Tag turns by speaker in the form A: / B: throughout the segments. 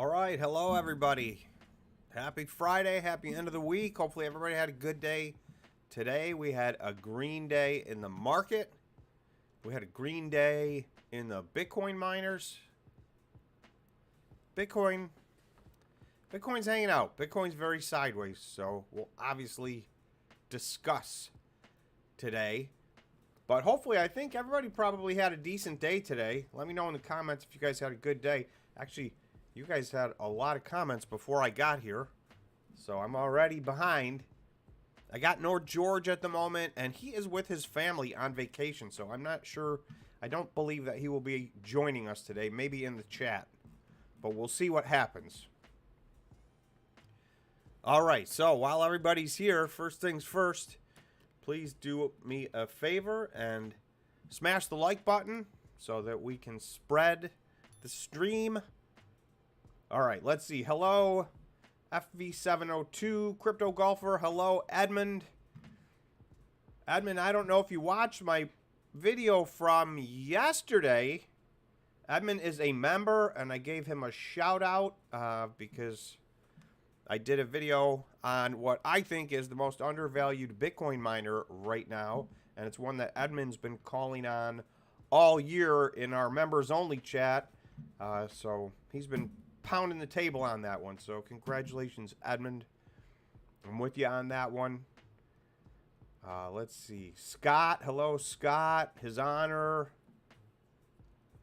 A: All right, hello everybody. Happy Friday, happy end of the week. Hopefully everybody had a good day. Today we had a green day in the market. We had a green day in the Bitcoin miners. Bitcoin's hanging out. Bitcoin's very sideways, so we'll obviously discuss today. But hopefully, I think everybody probably had a decent day today. Let me know in the comments if you guys had a good day. Actually, you guys had a lot of comments before I got here, so I'm already behind. I got North George at the moment, and he is with his family on vacation, so I'm not sure. I don't believe that he will be joining us today, maybe in the chat, but we'll see what happens. All right, so while everybody's here, first things first, please do me a favor and smash the like button so that we can spread the stream. All right, let's see. Hello, FV702, Crypto Golfer. Hello, Edmund. Edmund, I don't know if you watched my video from yesterday. Edmund is a member, and I gave him a shout out because I did a video on what I think is the most undervalued Bitcoin miner right now, and it's one that Edmund's been calling on all year in our members only chat. So he's been pounding the table on that one. So congratulations, Edmund. I'm with you on that one. Let's see. Scott. Hello, Scott. His Honor.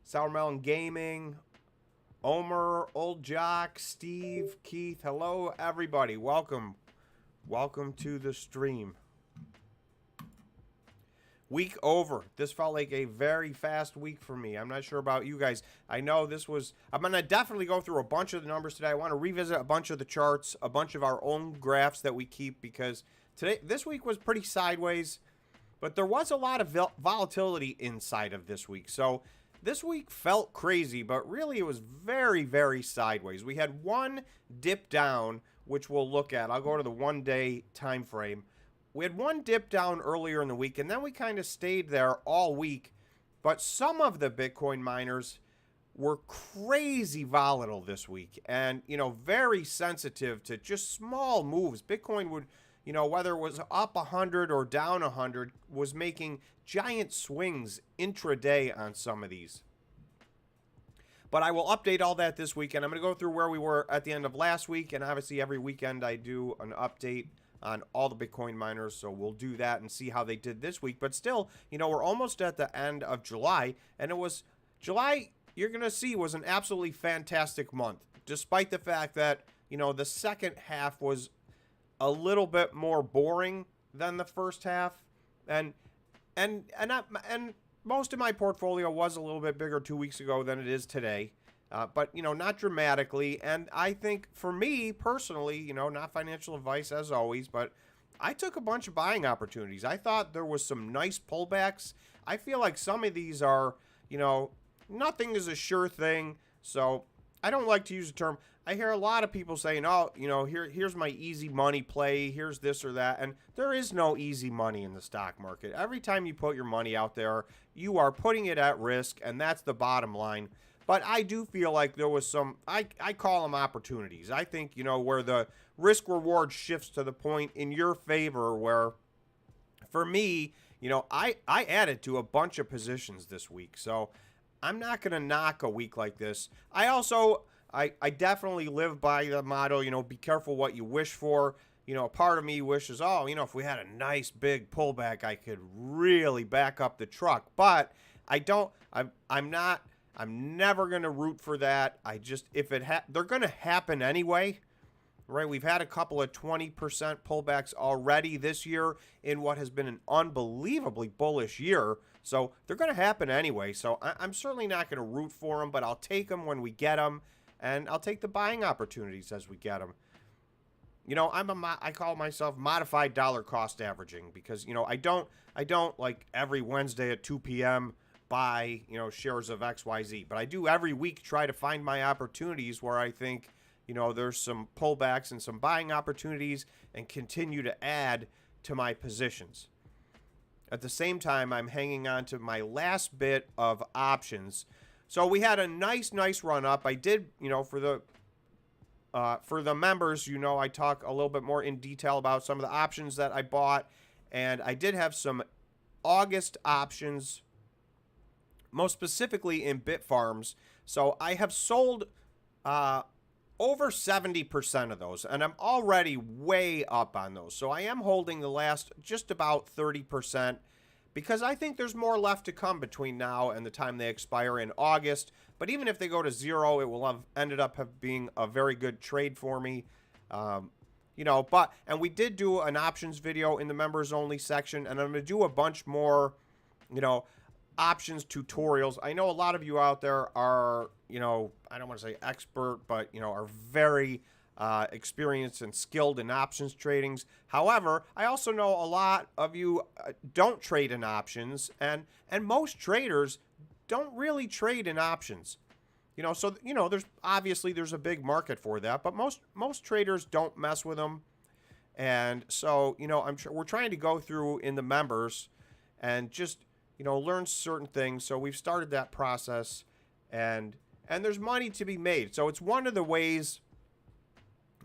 A: Sour Melon Gaming. Omer, Old Jock, Steve, Keith. Hello, everybody. Welcome. Welcome to the stream. Week over. This felt like a very fast week for me. I'm not sure about you guys. I know this was... I'm going to definitely go through a bunch of the numbers today. I want to revisit a bunch of the charts, a bunch of our own graphs that we keep, because this week was pretty sideways, but there was a lot of volatility inside of this week. So this week felt crazy, but really it was very, very sideways. We had one dip down, which we'll look at. I'll go to the one-day time frame. We had one dip down earlier in the week, and then we kind of stayed there all week. But some of the Bitcoin miners were crazy volatile this week and, very sensitive to just small moves. Bitcoin would, whether it was up 100 or down 100, was making giant swings intraday on some of these. But I will update all that this weekend. I'm going to go through where we were at the end of last week, and obviously every weekend I do an update on all the Bitcoin miners, so we'll do that and see how they did this week. But still, we're almost at the end of July, and July, you're going to see, was an absolutely fantastic month, despite the fact that, the second half was a little bit more boring than the first half, and most of my portfolio was a little bit bigger 2 weeks ago than it is today. But, not dramatically. And I think for me personally, not financial advice as always, but I took a bunch of buying opportunities. I thought there was some nice pullbacks. I feel like some of these are, nothing is a sure thing. So I don't like to use the term. I hear a lot of people saying, oh, here's my easy money play. Here's this or that. And there is no easy money in the stock market. Every time you put your money out there, you are putting it at risk. And that's the bottom line. But I do feel like there was some, I call them opportunities. I think, where the risk reward shifts to the point in your favor where, for me, I added to a bunch of positions this week. So I'm not going to knock a week like this. I also, I definitely live by the motto, be careful what you wish for. Part of me wishes, if we had a nice big pullback, I could really back up the truck. But I don't, I'm never going to root for that. They're going to happen anyway, right? We've had a couple of 20% pullbacks already this year in what has been an unbelievably bullish year. So they're going to happen anyway. So I'm certainly not going to root for them, but I'll take them when we get them, and I'll take the buying opportunities as we get them. I call myself modified dollar cost averaging because, I don't like every Wednesday at 2 p.m. buy, shares of XYZ. But I do every week try to find my opportunities where I think, there's some pullbacks and some buying opportunities and continue to add to my positions. At the same time, I'm hanging on to my last bit of options. So we had a nice run up. I did, for the for the members, you know, I talk a little bit more in detail about some of the options that I bought. And I did have some August options, most specifically in Bitfarms. So I have sold over 70% of those, and I'm already way up on those. So I am holding the last just about 30% because I think there's more left to come between now and the time they expire in August. But even if they go to zero, it will have ended up being a very good trade for me. You know, and we did do an options video in the members only section, and I'm going to do a bunch more, you know, options tutorials. I know a lot of you out there are, you know, I don't want to say expert, but, you know, are very experienced and skilled in options tradings. However, I also know a lot of you don't trade in options, and most traders don't really trade in options. You know, so, you know, there's a big market for that, but most traders don't mess with them. And so, you know, we're trying to go through in the members and just, you know, learn certain things. So we've started that process, and there's money to be made. So it's one of the ways,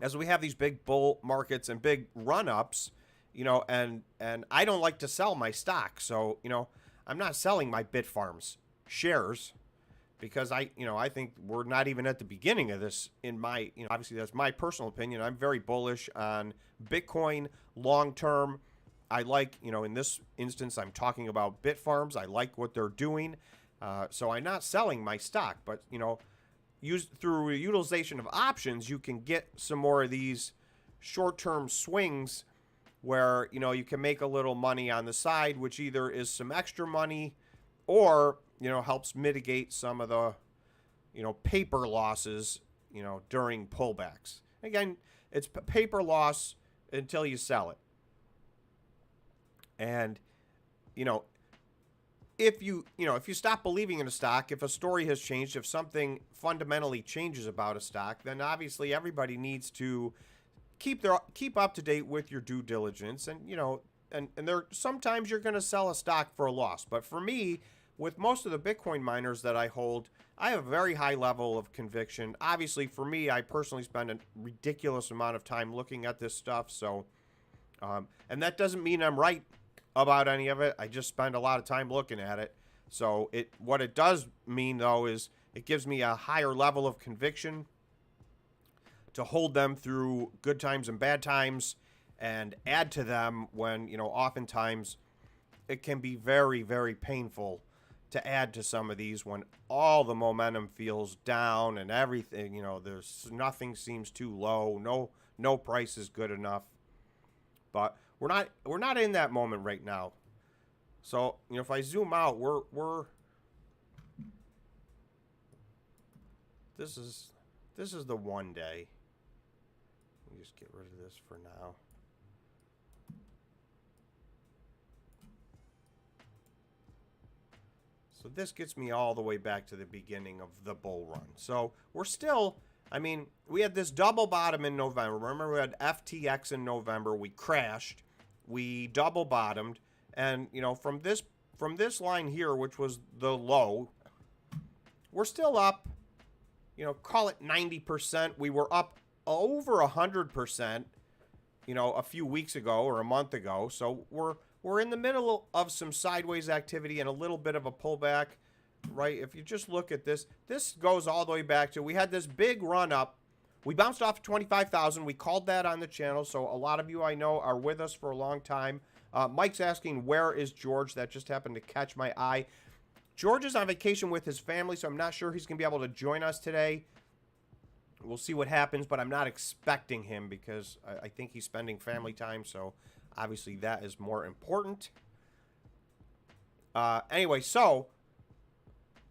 A: as we have these big bull markets and big run-ups, you know, and I don't like to sell my stock. So, you know, I'm not selling my Bitfarms shares, because I think we're not even at the beginning of this. In my, you know, obviously that's my personal opinion. I'm very bullish on Bitcoin long term. I like, you know, in this instance, I'm talking about Bitfarms. I like what they're doing. So I'm not selling my stock, but, you know, through utilization of options, you can get some more of these short-term swings where, you know, you can make a little money on the side, which either is some extra money or, you know, helps mitigate some of the, you know, paper losses, you know, during pullbacks. Again, it's paper loss until you sell it. And, you know, if you stop believing in a stock, if a story has changed, if something fundamentally changes about a stock, then obviously everybody needs to keep up to date with your due diligence. And, you know, and there sometimes you're going to sell a stock for a loss. But for me, with most of the Bitcoin miners that I hold, I have a very high level of conviction. Obviously, for me, I personally spend a ridiculous amount of time looking at this stuff. So, and that doesn't mean I'm right about any of it. I just spend a lot of time looking at it. So what it does mean, though, is it gives me a higher level of conviction to hold them through good times and bad times, and add to them when, you know, oftentimes it can be very, very painful to add to some of these when all the momentum feels down and everything, you know, nothing seems too low, no price is good enough. But we're not in that moment right now. So, you know, if I zoom out, this is the 1 day. Let me just get rid of this for now. So this gets me all the way back to the beginning of the bull run. So we're still, I mean, we had this double bottom in November. Remember, we had FTX in November. We crashed. We double bottomed. And, you know, from this line here, which was the low, we're still up, you know, call it 90%. We were up over 100%, you know, a few weeks ago or a month ago. So we're in the middle of some sideways activity and a little bit of a pullback, right? If you just look at this goes all the way back to, we had this big run up. We bounced off 25,000. We called that on the channel. So a lot of you I know are with us for a long time. Mike's asking, where is George? That just happened to catch my eye. George is on vacation with his family, so I'm not sure he's going to be able to join us today. We'll see what happens, but I'm not expecting him because I think he's spending family time, so obviously that is more important. Anyway, so,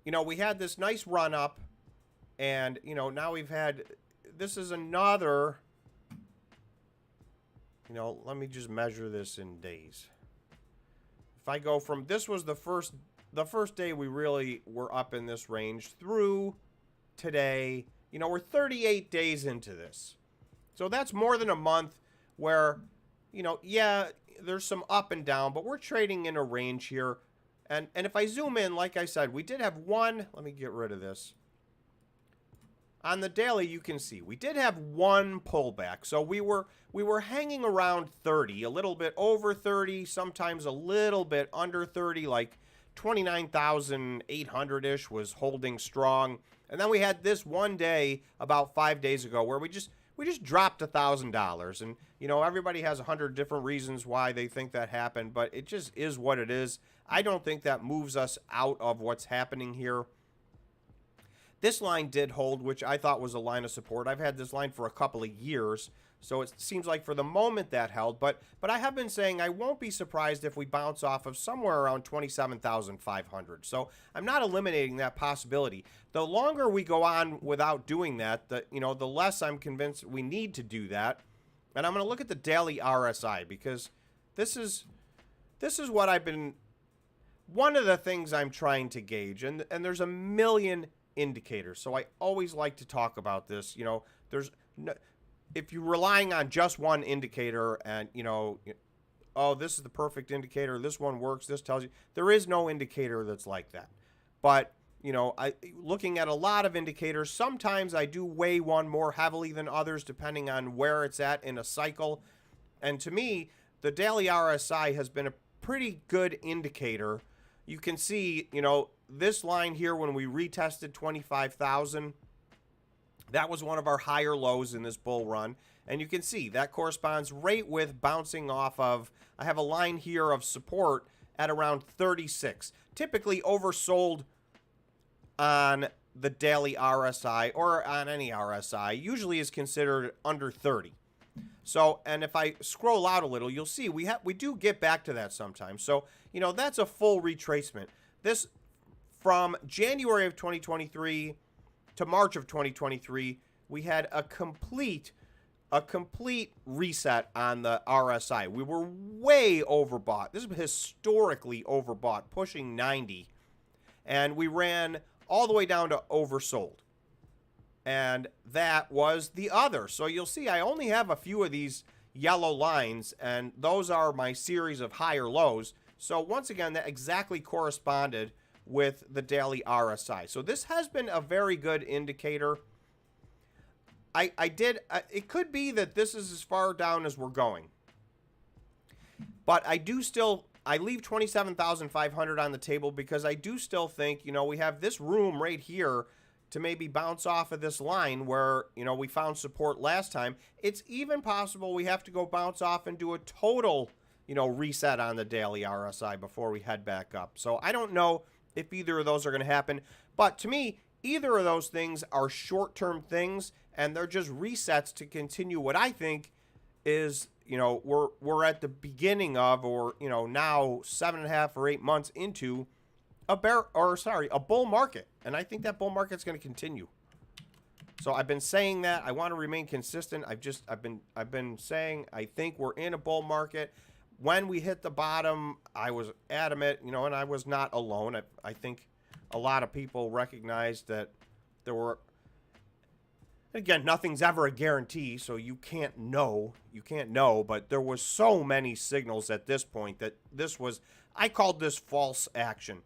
A: you know, we had this nice run up, and, you know, now we've had, this is another, you know, let me just measure this in days. If I go from, this was the first day we really were up in this range through today. You know, we're 38 days into this. So that's more than a month where, you know, yeah, there's some up and down, but we're trading in a range here. And if I zoom in, like I said, we did have one, let me get rid of this. on the daily, you can see we did have one pullback. So we were hanging around 30, a little bit over 30, sometimes a little bit under 30, like 29,800-ish was holding strong. And then we had this one day about 5 days ago where we just dropped $1,000. And, you know, everybody has 100 different reasons why they think that happened, but it just is what it is. I don't think that moves us out of what's happening here. This line did hold, which I thought was a line of support. I've had this line for a couple of years, so it seems like for the moment that held. But I have been saying I won't be surprised if we bounce off of somewhere around 27,500. So I'm not eliminating that possibility. The longer we go on without doing that, the less I'm convinced we need to do that. And I'm going to look at the daily RSI because this is what I've been. One of the things I'm trying to gauge, and there's a million indicators. So I always like to talk about this. You know, if you're relying on just one indicator and, you know, oh, this is the perfect indicator, this one works, this tells you, there is no indicator that's like that. But, you know, looking at a lot of indicators, sometimes I do weigh one more heavily than others depending on where it's at in a cycle. And to me, the daily RSI has been a pretty good indicator. You can see, you know, this line here when we retested 25,000, that was one of our higher lows in this bull run. And you can see that corresponds right with bouncing off of, I have a line here of support at around 36. Typically oversold on the daily RSI or on any RSI usually is considered under 30. So, and if I scroll out a little, you'll see we do get back to that sometimes. So, you know, that's a full retracement. This from January of 2023 to March of 2023, we had a complete reset on the RSI. We were way overbought. This is historically overbought, pushing 90. And we ran all the way down to oversold. And that was the other. So you'll see I only have a few of these yellow lines, and those are my series of higher lows. So once again, that exactly corresponded with the daily RSI. So this has been a very good indicator. It could be that this is as far down as we're going. But I leave 27,500 on the table because I do still think, you know, we have this room right here to maybe bounce off of this line where, you know, we found support last time. It's even possible we have to go bounce off and do a total, you know, reset on the daily RSI before we head back up. So I don't know if either of those are going to happen. But to me, either of those things are short-term things, and they're just resets to continue what I think is, you know, we're at the beginning of, or, you know, now 7.5 or 8 months into a bull market. And I think that bull market's going to continue. So I've been saying that. I want to remain consistent. I've been saying I think we're in a bull market. When we hit the bottom, I was adamant, you know, and I was not alone. I think a lot of people recognized that there were, again, nothing's ever a guarantee, so you can't know, but there was so many signals at this point that this was, I called this false action.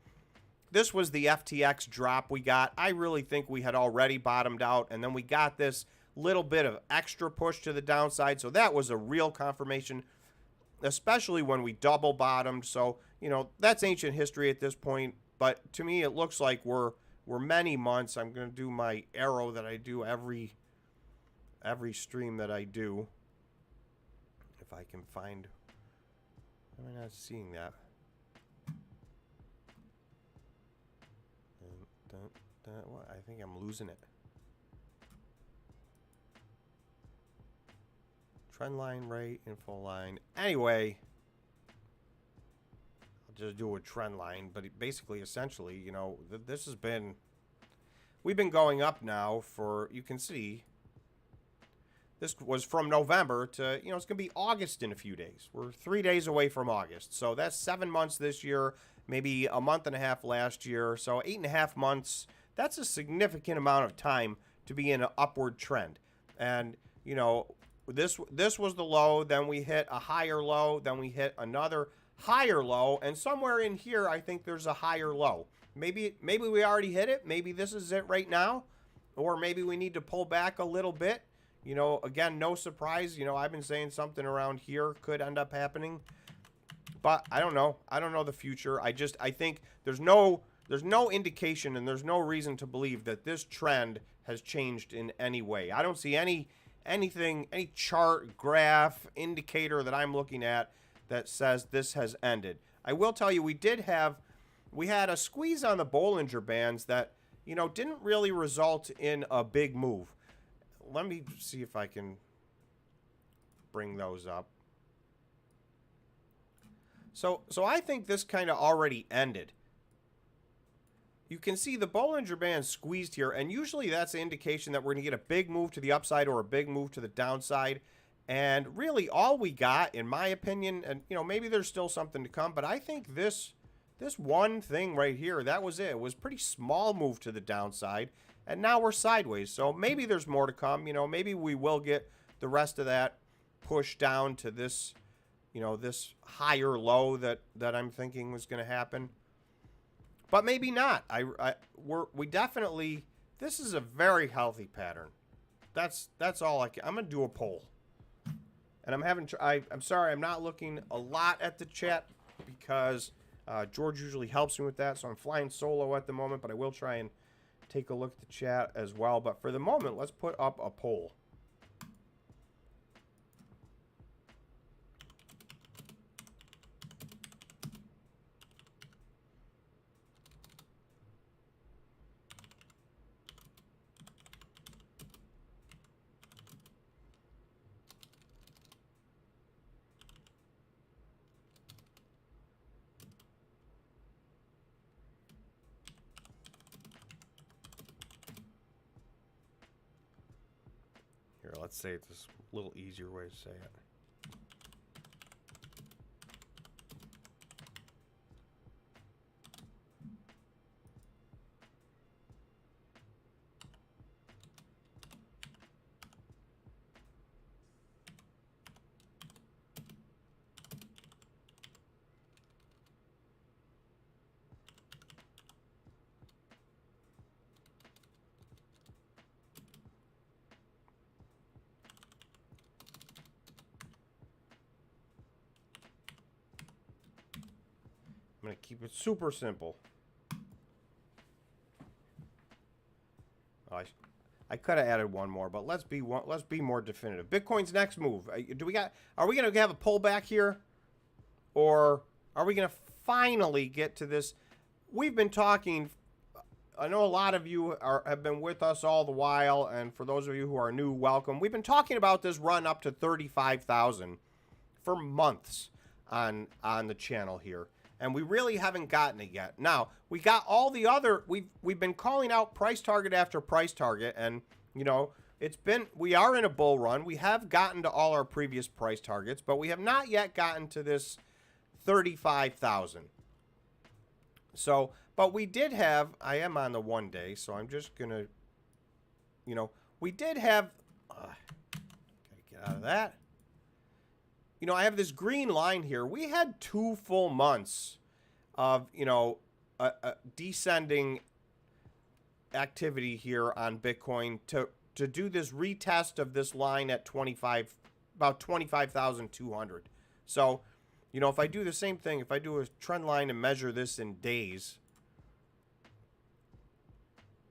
A: This was the FTX drop we got. I really think we had already bottomed out, and then we got this little bit of extra push to the downside, so that was a real confirmation, especially when we double bottomed. So, you know, that's ancient history at this point, but to me it looks like we're many months. I'm going to do my arrow that I do every stream that I do. If I can find, am I not seeing that? I think I'm losing it. Trend line, right, info line. Anyway, I'll just do a trend line, but basically, essentially, you know, this has been, we've been going up now for, you can see, this was from November to, you know, it's going to be August in a few days. We're 3 days away from August. So that's 7 months this year, maybe a month and a half last year. So 8.5 months. That's a significant amount of time to be in an upward trend. And, you know, this was the low, then we hit a higher low, then we hit another higher low, and somewhere in here I think there's a higher low. Maybe we already hit it, maybe this is it right now. or maybe we need to pull back a little bit. You know, again, no surprise. You know, I've been saying something around here could end up happening. But I don't know. I don't know the future. I think there's no indication and there's no reason to believe that this trend has changed in any way. I don't see anything, any chart, graph, indicator that I'm looking at that says this has ended. I will tell you, we had a squeeze on the Bollinger Bands that, you know, didn't really result in a big move. Let me see if I can bring those up. So I think this kind of already ended. You can see the Bollinger Band squeezed here, and usually that's an indication that we're going to get a big move to the upside or a big move to the downside. And really all we got, in my opinion, and you know, maybe there's still something to come, but I think this one thing right here, that was it. It was a pretty small move to the downside, and now we're sideways. So maybe there's more to come. You know, maybe we will get the rest of that push down to this, you know, this higher low that I'm thinking was going to happen. But maybe not. We definitely, this is a very healthy pattern. That's all I'm going to do a poll. And I'm sorry, I'm not looking a lot at the chat because George usually helps me with that. So I'm flying solo at the moment, but I will try and take a look at the chat as well. But for the moment, let's put up a poll. Here, let's say it this a little easier way to say it. I'm going to keep it super simple. I could have added one more, but let's be more definitive. Bitcoin's next move. Are we going to have a pullback here? Or are we going to finally get to this? We've been talking, I know a lot of you have been with us all the while, and for those of you who are new, welcome. We've been talking about this run up to 35,000 for months on the channel here. And we really haven't gotten it yet. Now, we got all the other, we've been calling out price target after price target, and you know, we are in a bull run. We have gotten to all our previous price targets, but we have not yet gotten to this 35,000. So, but we did have, I am on the 1 day, so I'm just gonna, you know, we did have, gotta get out of that. You know, I have this green line here. We had 2 full months of, you know, descending activity here on Bitcoin to do this retest of this line at about 25,200. So, you know, if I do the same thing, if I do a trend line and measure this in days.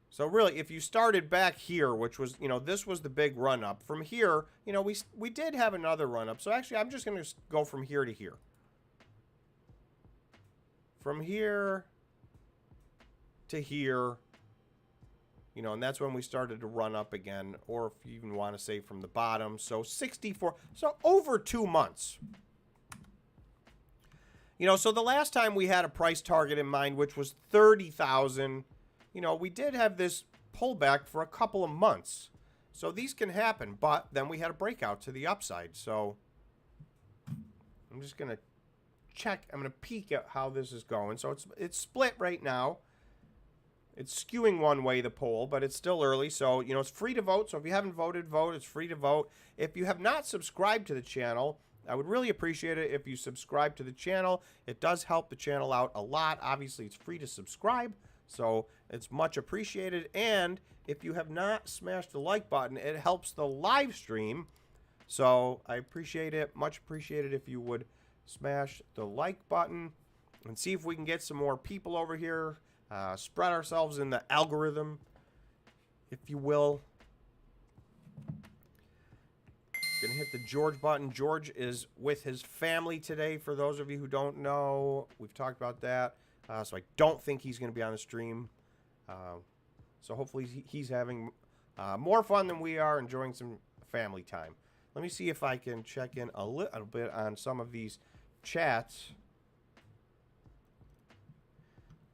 A: So really, if you started back here, which was, you know, this was the big run up. From here, you know, we did have another run up. So actually, I'm just going to go from here to here. From here to here, you know, and that's when we started to run up again, or if you even want to say from the bottom. So 64, so over 2 months. You know, so the last time we had a price target in mind, which was 30,000, you know, we did have this pullback for a couple of months. So these can happen, but then we had a breakout to the upside. So I'm just going to check. I'm going to peek at how this is going. So it's split right now. It's skewing one way, the poll, but it's still early. So, you know, it's free to vote. So if you haven't voted, vote. It's free to vote. If you have not subscribed to the channel, I would really appreciate it if you subscribe to the channel. It does help the channel out a lot. Obviously, it's free to subscribe. So it's much appreciated. And if you have not smashed the like button, it helps the live stream. So I appreciate it, much appreciated if you would smash the like button and see if we can get some more people over here, spread ourselves in the algorithm, if you will. Gonna hit the George button. George is with his family today, for those of you who don't know. We've talked about that. So I don't think he's going to be on the stream. So hopefully he's having more fun than we are, enjoying some family time. Let me see if I can check in a little bit on some of these chats.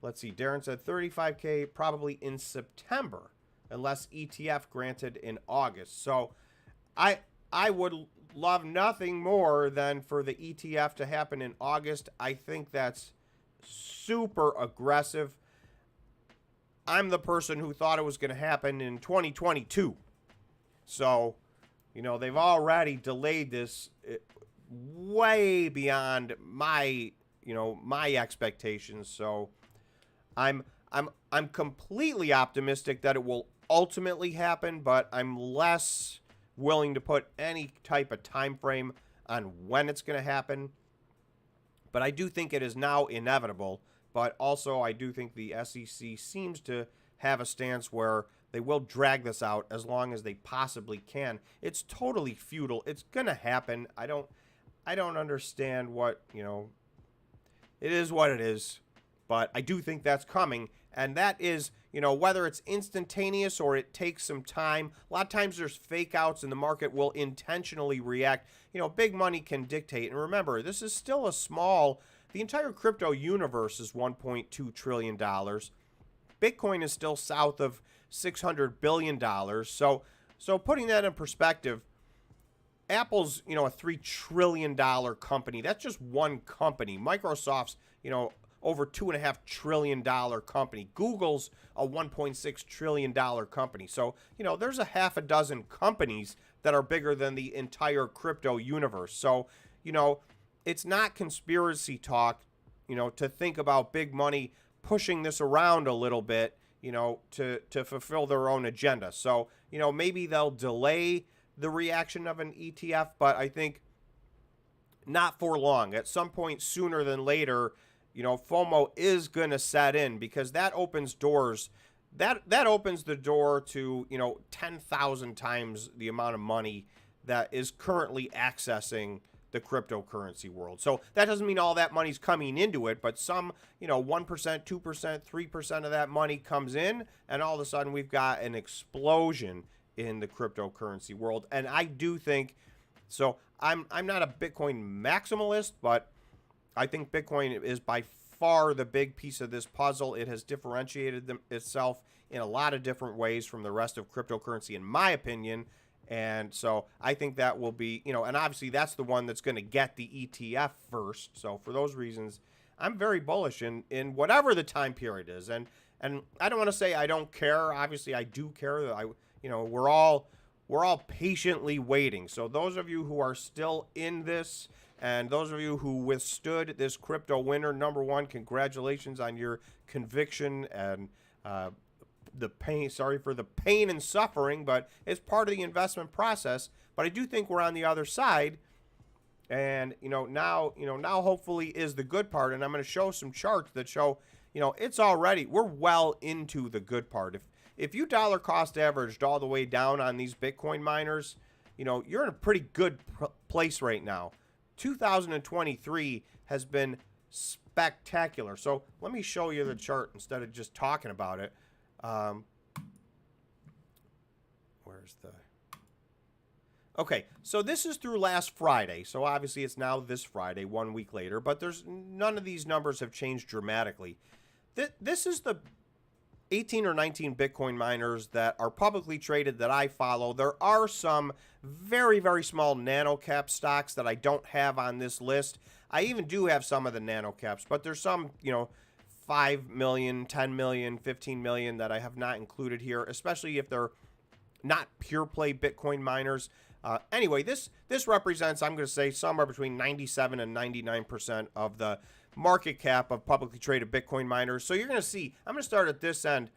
A: Let's see. Darren said 35K probably in September, unless ETF granted in August. So I would love nothing more than for the ETF to happen in August. I think that's super aggressive. I'm the person who thought it was going to happen in 2022. So, you know, they've already delayed this way beyond my, you know, my expectations. So I'm completely optimistic that it will ultimately happen, but I'm less willing to put any type of time frame on when it's going to happen. But I do think it is now inevitable. But also I do think the SEC seems to have a stance where they will drag this out as long as they possibly can. It's totally futile. It's going to happen. I don't understand what, you know, it is what it is. But I do think that's coming. And that is, you know, whether it's instantaneous or it takes some time. A lot of times there's fake outs and the market will intentionally react. You know, big money can dictate. And remember, this is still a small, the entire crypto universe is $1.2 trillion. Bitcoin is still south of $600 billion. So putting that in perspective, Apple's, you know, a $3 trillion company. That's just one company. Microsoft's, you know, over $2.5 trillion company. Google's a $1.6 trillion company. So, you know, there's a half a dozen companies that are bigger than the entire crypto universe. So, you know, it's not conspiracy talk, you know, to think about big money pushing this around a little bit, you know, to fulfill their own agenda. So, you know, maybe they'll delay the reaction of an ETF, but I think not for long. At some point sooner than later, you know, FOMO is going to set in, because that opens doors. That opens the door to, you know, 10,000 times the amount of money that is currently accessing the cryptocurrency world. So that doesn't mean all that money's coming into it, but some, you know, 1%, 2%, 3% of that money comes in, and all of a sudden we've got an explosion in the cryptocurrency world. And I do think, so I'm not a Bitcoin maximalist, but I think Bitcoin is by far the big piece of this puzzle. It has differentiated itself in a lot of different ways from the rest of cryptocurrency, in my opinion. And so I think that will be, you know, and obviously that's the one that's going to get the ETF first. So for those reasons, I'm very bullish in whatever the time period is. And I don't want to say I don't care. Obviously I do care. That you know, we're all patiently waiting. So those of you who are still in this, and those of you who withstood this crypto winter, number one, congratulations on your conviction and the pain. Sorry for the pain and suffering, but it's part of the investment process. But I do think we're on the other side. And, now hopefully is the good part. And I'm going to show some charts that show, it's already, we're well into the good part. If you dollar cost averaged all the way down on these Bitcoin miners, you're in a pretty good place right now. 2023 has been spectacular. So let me show you the chart instead of just talking about it. Where's the... Okay, so this is through last Friday. So obviously it's now this Friday, 1 week later, but there's none of these numbers have changed dramatically. This is the 18 or 19 Bitcoin miners that are publicly traded that I follow. There are some very, very small nano cap stocks that I don't have on this list. I even do have some of the nano caps, but there's some, 5 million, 10 million, 15 million that I have not included here, especially if they're not pure play Bitcoin miners. Anyway, this represents, I'm going to say, somewhere between 97 and 99% of the market cap of publicly traded Bitcoin miners. So you're going to see, I'm going to start at this end.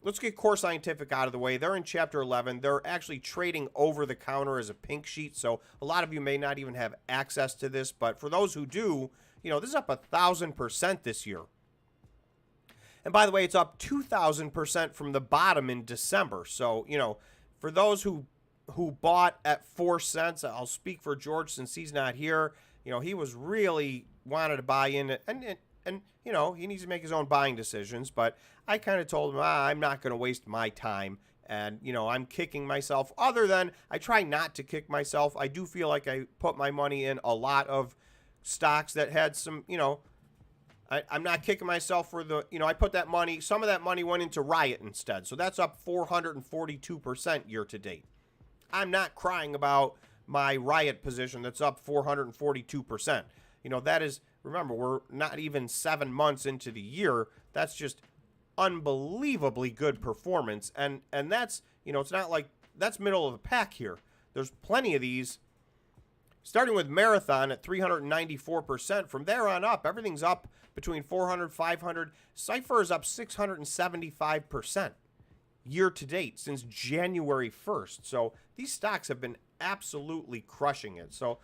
A: Let's get Core Scientific out of the way. They're in Chapter 11. They're actually trading over the counter as a pink sheet. So a lot of you may not even have access to this. But for those who do, this is up 1,000% this year. And by the way, it's up 2,000% from the bottom in December. So, for those who bought at 4 cents, I'll speak for George since he's not here. He was really wanted to buy in, and he needs to make his own buying decisions. But I kind of told him, I'm not going to waste my time. And, I'm kicking myself. Other than I try not to kick myself. I do feel like I put my money in a lot of stocks that had some, I'm not kicking myself for the, I put that money, some of that money went into Riot instead. So that's up 442% year to date. I'm not crying about my Riot position that's up 442%. That is, remember, we're not even 7 months into the year. That's just unbelievably good performance. And that's, it's not like that's middle of the pack here. There's plenty of these. Starting with Marathon at 394%. From there on up, everything's up between 400, 500. CIFR is up 675% year to date since January 1st. So these stocks have been absolutely crushing it. So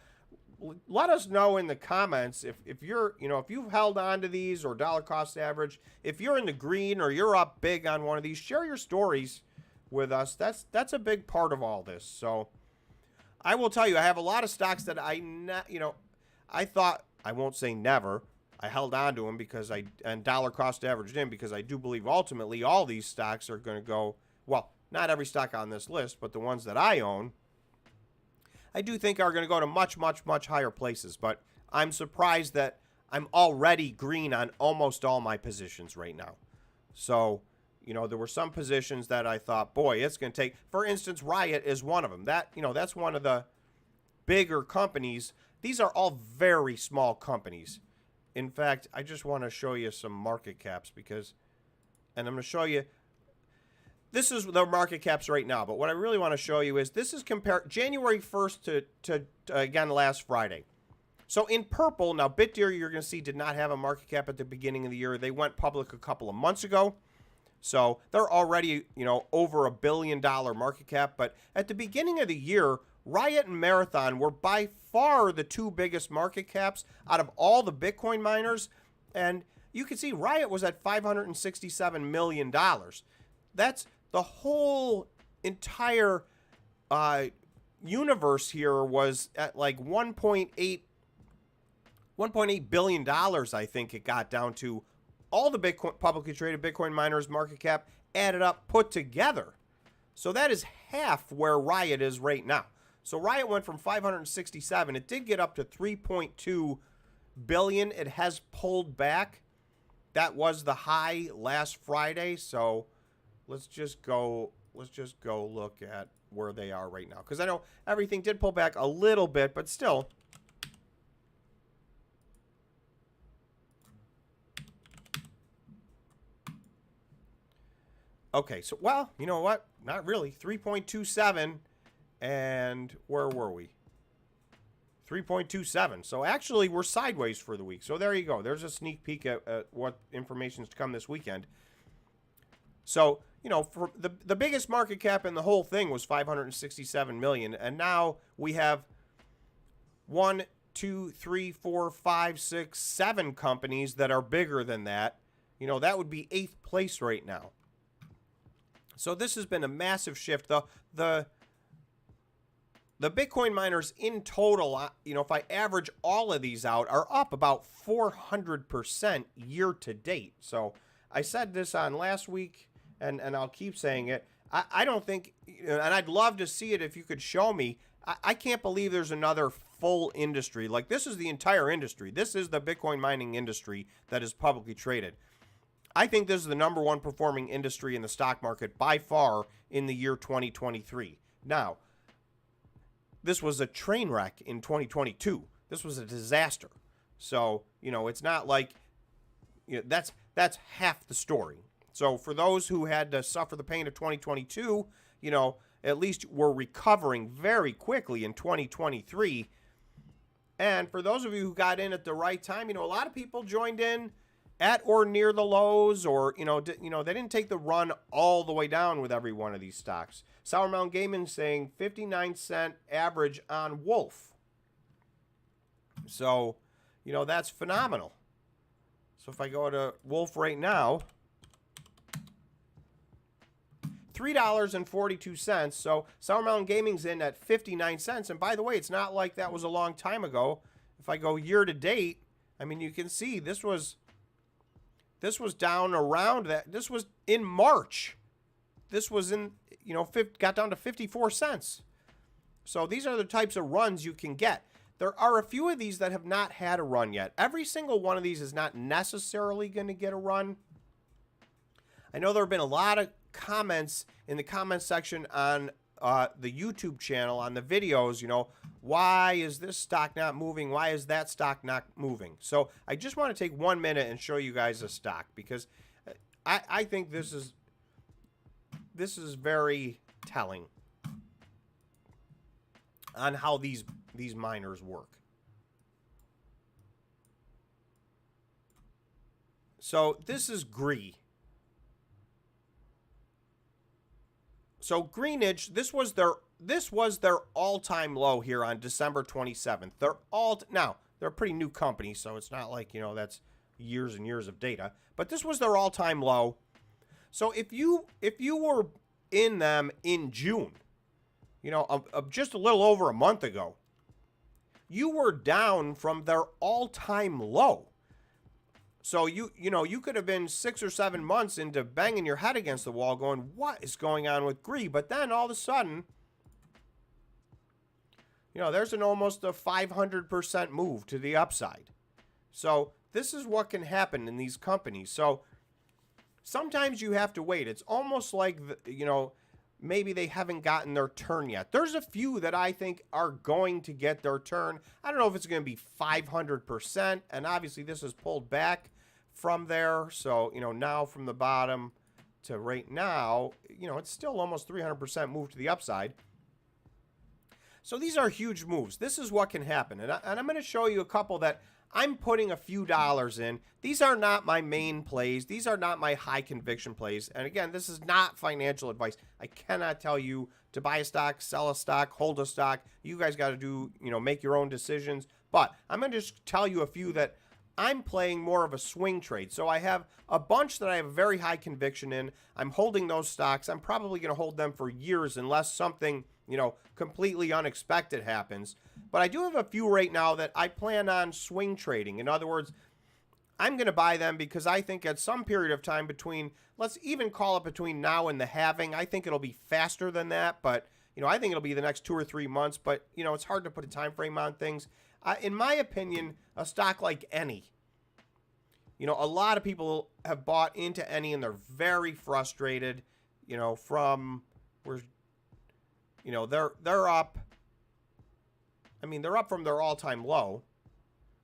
A: let us know in the comments if you're, if you've held on to these or dollar cost average, if you're in the green or you're up big on one of these, share your stories with us. That's a big part of all this. So I will tell you, I have a lot of stocks that I thought, I won't say never, I held on to them because and dollar cost averaged in because I do believe ultimately all these stocks are going to go, well, not every stock on this list, but the ones that I own, I do think are going to go to much, much, much higher places. But I'm surprised that I'm already green on almost all my positions right now. So, there were some positions that I thought, boy, it's going to take, for instance, Riot is one of them. That's one of the bigger companies. These are all very small companies. In fact, I just want to show you some market caps and I'm going to show you, this is the market caps right now, but what I really want to show you is this is compared January 1st to again, last Friday. So in purple, now BitDeer, you're going to see, did not have a market cap at the beginning of the year. They went public a couple of months ago. So they're already, over $1 billion market cap. But at the beginning of the year, Riot and Marathon were by far the two biggest market caps out of all the Bitcoin miners. And you can see Riot was at $567 million. That's the whole entire universe here was at like $1.8 billion, I think it got down to. All the Bitcoin publicly traded Bitcoin miners market cap added up, put together. So that is half where Riot is right now. So Riot went from 567. It did get up to 3.2 billion. It has pulled back. That was the high last Friday. So let's just go look at where they are right now. Because I know everything did pull back a little bit, but still. Okay, so, well, you know what? Not really. 3.27, and where were we? 3.27. So, actually, we're sideways for the week. So, there you go. There's a sneak peek at what information is to come this weekend. So, for the biggest market cap in the whole thing was 567 million, and now we have 1, 2, 3, 4, 5, 6, 7 companies that are bigger than that. That would be 8th place right now. So this has been a massive shift. The Bitcoin miners in total, if I average all of these out, are up about 400% year to date. So I said this on last week, and I'll keep saying it. I don't think, and I'd love to see it if you could show me. I can't believe there's another full industry. Like, this is the entire industry. This is the Bitcoin mining industry that is publicly traded. I think this is the number one performing industry in the stock market by far in the year 2023. Now, this was a train wreck in 2022. This was a disaster. So, it's not like, that's half the story. So for those who had to suffer the pain of 2022, at least we're recovering very quickly in 2023. And for those of you who got in at the right time, a lot of people joined in at or near the lows, or, they didn't take the run all the way down with every one of these stocks. Sour Mountain Gaming saying 59-cent average on WULF. So, that's phenomenal. So if I go to WULF right now, $3.42. So Sour Mountain Gaming's in at 59 cents. And by the way, it's not like that was a long time ago. If I go year to date, you can see this was down around that. This was in March. This was in, got down to 54 cents. So these are the types of runs you can get. There are a few of these that have not had a run yet. Every single one of these is not necessarily going to get a run. I know there have been a lot of comments in the comment section on the YouTube channel, on the videos, why is this stock not moving? Why is that stock not moving? So I just want to take 1 minute and show you guys a stock, because I think this is very telling on how these miners work. So this is GREE. So Greenidge, this was their all-time low here on December 27th. Now, they're a pretty new company, so it's not like, that's years and years of data, but this was their all-time low. So if you were in them in June, just a little over a month ago, you were down from their all-time low. So you could have been 6 or 7 months into banging your head against the wall going, what is going on with GREE? But then all of a sudden, there's almost a 500% move to the upside. So this is what can happen in these companies. So sometimes you have to wait. It's almost like, maybe they haven't gotten their turn yet. There's a few that I think are going to get their turn. I don't know if it's going to be 500%, and obviously this is pulled back from there. So, now from the bottom to right now, it's still almost 300% move to the upside. So these are huge moves. This is what can happen. And I'm going to show you a couple that I'm putting a few dollars in. These are not my main plays. These are not my high conviction plays. And again, this is not financial advice. I cannot tell you to buy a stock, sell a stock, hold a stock. You guys got to do, make your own decisions. But I'm going to just tell you a few that I'm playing more of a swing trade. So I have a bunch that I have a very high conviction in. I'm holding those stocks. I'm probably going to hold them for years unless something, completely unexpected happens. But I do have a few right now that I plan on swing trading. In other words, I'm going to buy them because I think at some period of time between, let's even call it between now and the halving, I think it'll be faster than that. But, I think it'll be the next 2 or 3 months. But, it's hard to put a time frame on things. In my opinion, a stock like Eni, a lot of people have bought into Eni and they're very frustrated, from where, they're up. They're up from their all-time low,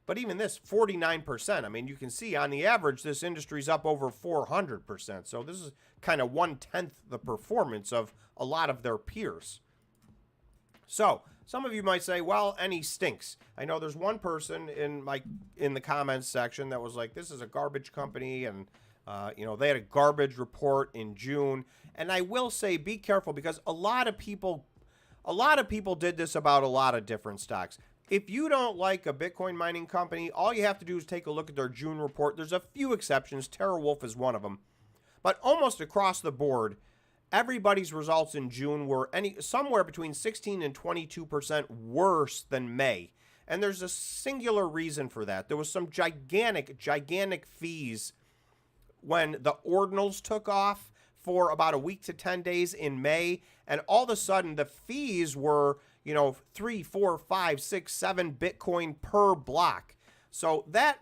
A: but even this 49%. You can see on the average, this industry's up over 400%. So this is kind of 1/10 the performance of a lot of their peers. So some of you might say, well, Eni stinks. I know there's one person in the comments section that was like, this is a garbage company, and they had a garbage report in June. And I will say, be careful, because a lot of people did this about a lot of different stocks. If you don't like a Bitcoin mining company, all you have to do is take a look at their June report. There's a few exceptions. TerraWulf is one of them. But almost across the board, everybody's results in June were somewhere between 16 and 22% worse than May. And there's a singular reason for that. There was some gigantic fees when the ordinals took off for about a week to 10 days in May. And all of a sudden, the fees were, 3, 4, 5, 6, 7 Bitcoin per block. So that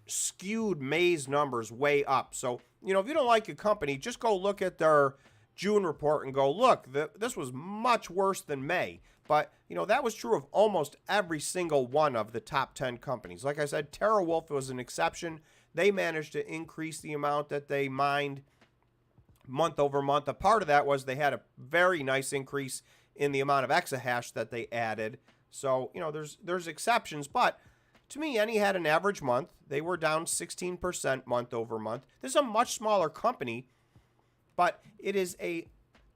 A: skewed May's numbers way up. So, if you don't like a company, just go look at their June report and go, look, this was much worse than May. But, that was true of almost every single one of the top 10 companies. Like I said, TerraWulf was an exception. They managed to increase the amount that they mined month over month. A part of that was they had a very nice increase in the amount of exahash that they added. So, there's exceptions, but to me, Any had an average month. They were down 16% month over month. This is a much smaller company, but it is a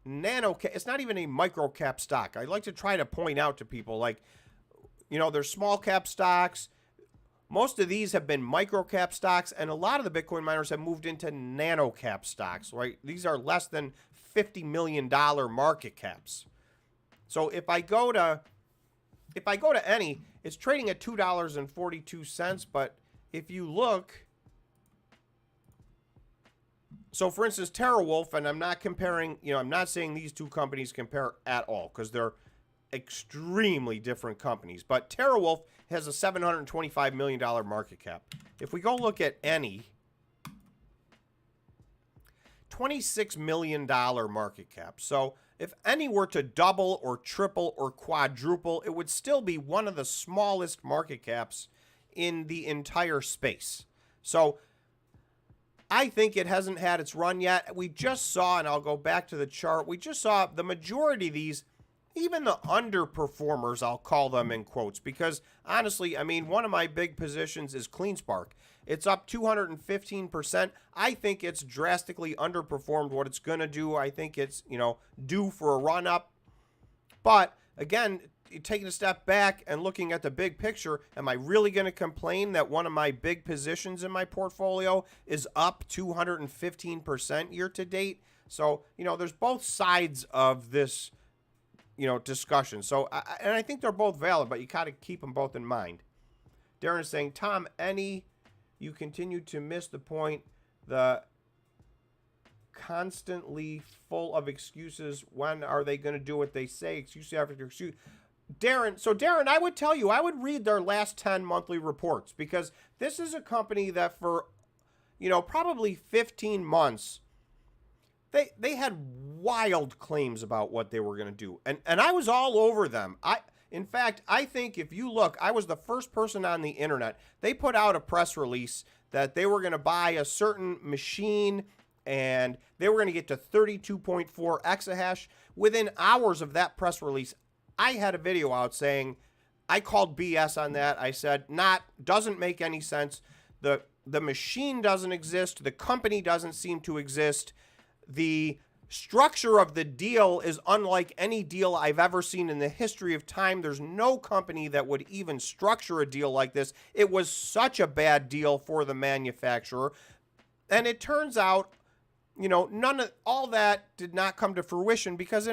A: nano cap. It's not even a micro cap stock. I like to try to point out to people, like, there's small cap stocks. Most of these have been micro cap stocks, and a lot of the Bitcoin miners have moved into nano cap stocks, right? These are less than $50 million market caps. So if I go to Any, it's trading at $2.42, but if you look, so for instance, TeraWulf, and I'm not comparing, I'm not saying these two companies compare at all, because they're extremely different companies, but TeraWulf has a $725 million market cap. If we go look at Any, $26 million market cap. So if Any were to double or triple or quadruple, it would still be one of the smallest market caps in the entire space. So I think it hasn't had its run yet. We just saw, and I'll go back to the chart, we just saw the majority of these, even the underperformers, I'll call them in quotes, because honestly, I mean, one of my big positions is CleanSpark. It's up 215%. I think it's drastically underperformed what it's going to do. I think it's, due for a run up. But again, taking a step back and looking at the big picture, am I really going to complain that one of my big positions in my portfolio is up 215% year to date? So, there's both sides of this, discussion. So, and I think they're both valid, but you got to keep them both in mind. Darren is saying, Tom, Any, you continue to miss the point. The constantly full of excuses. When are they going to do what they say? Excuse after excuse. Darren, I would tell you, I would read their last 10 monthly reports, because this is a company that for, probably 15 months, they had wild claims about what they were going to do. And I was all over them. In fact, I think if you look, I was the first person on the internet. They put out a press release that they were going to buy a certain machine and they were going to get to 32.4 exahash. Within hours of that press release, I had a video out saying, I called BS on that. I said, doesn't make any sense. The machine doesn't exist. The company doesn't seem to exist. The structure of the deal is unlike any deal I've ever seen in the history of time. There's no company that would even structure a deal like this. It was such a bad deal for the manufacturer. And it turns out, none of all that did not come to fruition, because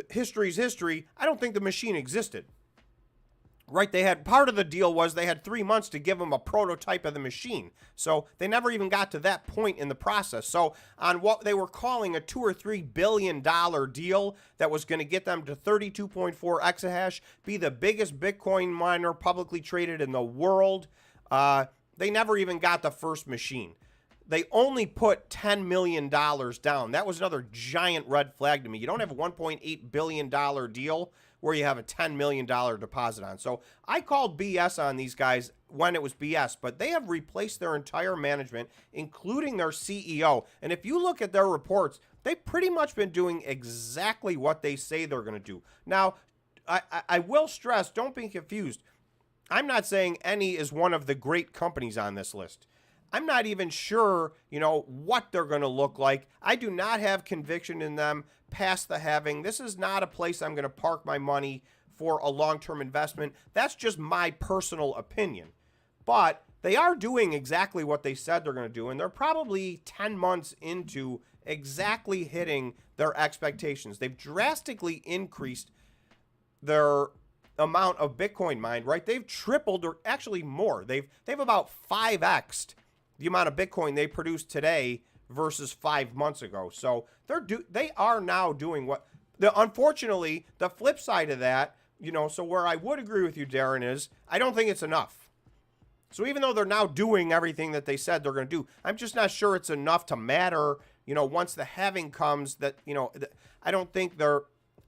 A: history's history. I don't think the machine existed. Right, they had, part of the deal was they had 3 months to give them a prototype of the machine. So they never even got to that point in the process. So on what they were calling a $2 or $3 billion deal that was going to get them to 32.4 exahash, be the biggest Bitcoin miner publicly traded in the world, they never even got the first machine. They only put $10 million down. That was another giant red flag to me. You don't have a $1.8 billion deal where you have a $10 million deposit on. So I called BS on these guys when it was BS, but they have replaced their entire management, including their CEO. And if you look at their reports, they've pretty much been doing exactly what they say they're going to do. Now, I will stress, don't be confused. I'm not saying Any is one of the great companies on this list. I'm not even sure, what they're going to look like. I do not have conviction in them past the halving. This is not a place I'm going to park my money for a long-term investment. That's just my personal opinion. But they are doing exactly what they said they're going to do, and they're probably 10 months into exactly hitting their expectations. They've drastically increased their amount of Bitcoin mined, right? They've tripled, or actually more. They've about 5x'd the amount of Bitcoin they produce today versus 5 months ago. So they are now doing what unfortunately, the flip side of that, so where I would agree with you, Darren, is I don't think it's enough. So even though they're now doing everything that they said they're going to do, I'm just not sure it's enough to matter, once the halving comes, that, I don't think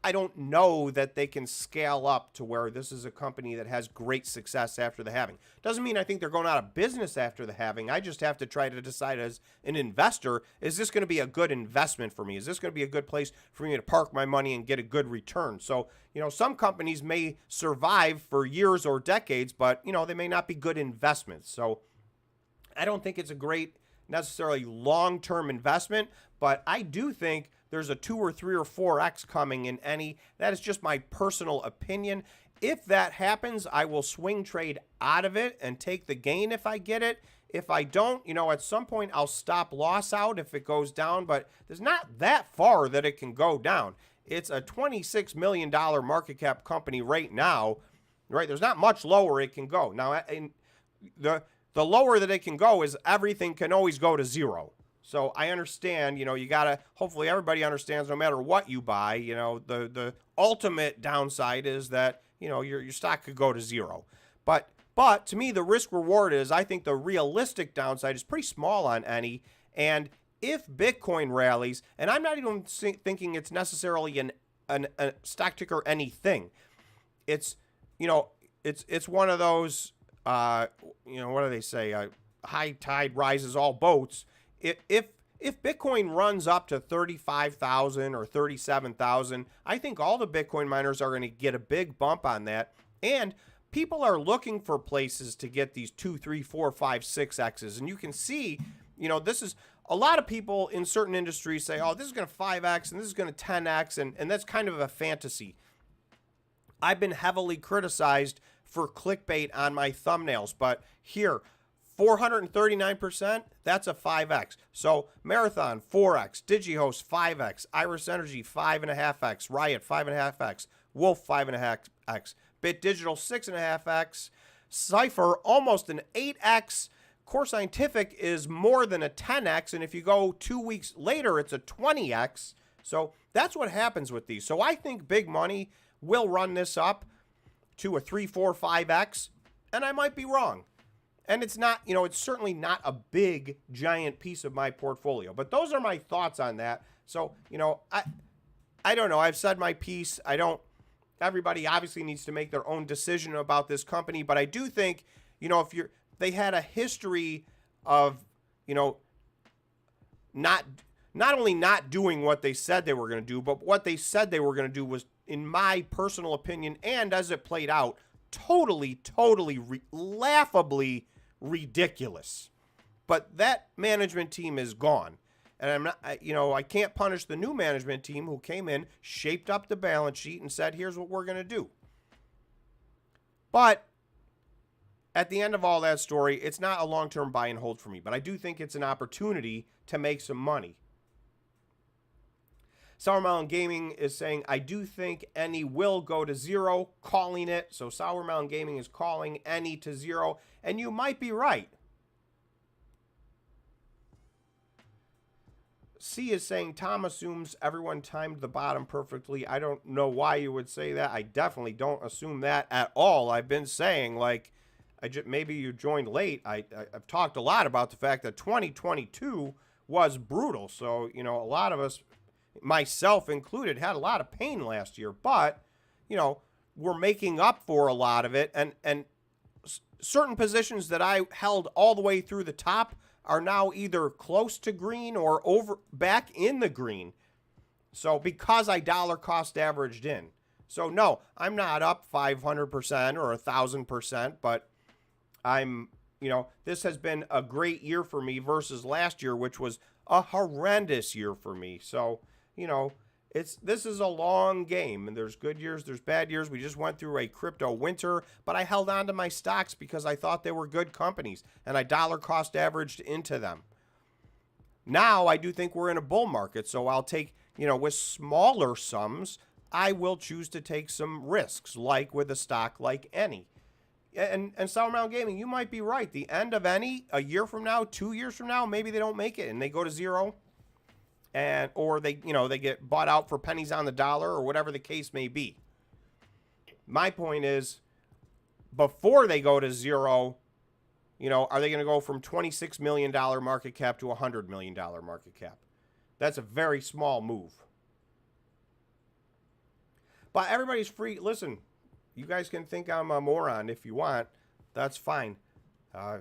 A: I don't know that they can scale up to where this is a company that has great success after the halving. Doesn't mean I think they're going out of business after the halving. I just have to try to decide as an investor, is this going to be a good investment for me? Is this going to be a good place for me to park my money and get a good return? So, some companies may survive for years or decades, but, they may not be good investments. So I don't think it's a great necessarily long-term investment, but I do think there's a 2 or 3 or 4x coming in any. That is just my personal opinion. If that happens, I will swing trade out of it and take the gain if I get it. If I don't, at some point I'll stop loss out if it goes down, but there's not that far that it can go down. It's a $26 million market cap company right now, right? There's not much lower it can go. Now, the lower that it can go is everything can always go to zero. So I understand, you got to, hopefully everybody understands no matter what you buy, the ultimate downside is that, your stock could go to zero. But to me, the risk reward is, I think the realistic downside is pretty small on any. And if Bitcoin rallies, and I'm not even thinking it's necessarily a stock ticker anything. It's, it's one of those, what do they say? High tide rises all boats. If Bitcoin runs up to 35,000 or 37,000, I think all the Bitcoin miners are going to get a big bump on that. And people are looking for places to get these 2, 3, 4, 5, 6x's. And you can see, this is a lot of people in certain industries say, oh, this is going to 5x and this is going to 10x. And that's kind of a fantasy. I've been heavily criticized for clickbait on my thumbnails, but here, 439%, that's a 5x. So Marathon, 4x, DigiHost, 5x, Iris Energy, 5.5x, Riot, 5.5x, WULF, 5.5x, Bit Digital, 6.5x, CIFR, almost an 8x. Core Scientific is more than a 10x, and if you go 2 weeks later, it's a 20x. So that's what happens with these. So I think big money will run this up to a 3, 4, 5x, and I might be wrong. And it's not, it's certainly not a big, giant piece of my portfolio. But those are my thoughts on that. So, I don't know. I've said my piece. Everybody obviously needs to make their own decision about this company. But I do think, if they had a history of, not only not doing what they said they were going to do, but what they said they were going to do was, in my personal opinion, and as it played out, totally, laughably ridiculous. But that management team is gone. And I'm not, I can't punish the new management team who came in, shaped up the balance sheet, and said, here's what we're going to do. But at the end of all that story, it's not a long-term buy and hold for me. But I do think it's an opportunity to make some money. Sour Melon Gaming is saying, I do think any will go to zero, calling it. So Sour Melon Gaming is calling any to zero, and you might be right. C is saying, Tom assumes everyone timed the bottom perfectly. I don't know why you would say that. I definitely don't assume that at all. I've been saying, maybe you joined late. I've talked a lot about the fact that 2022 was brutal. So, a lot of us, myself included, had a lot of pain last year, but we're making up for a lot of it, and certain positions that I held all the way through the top are now either close to green or back in the green. So because I dollar cost averaged in. So no, I'm not up 500% or 1,000%, but I'm, this has been a great year for me versus last year, which was a horrendous year for me. So, this is a long game, and there's good years, there's bad years. We just went through a crypto winter, but I held on to my stocks because I thought they were good companies, and I dollar cost averaged into them. Now I do think we're in a bull market, so I'll take, with smaller sums, I will choose to take some risks, like with a stock like any. And Sour Mountain Gaming, you might be right. The end of any, a year from now, 2 years from now, maybe they don't make it and they go to zero. Or they get bought out for pennies on the dollar or whatever the case may be. My point is, before they go to zero, are they going to go from $26 million market cap to $100 million market cap? That's a very small move. But everybody's free. Listen, you guys can think I'm a moron if you want. That's fine.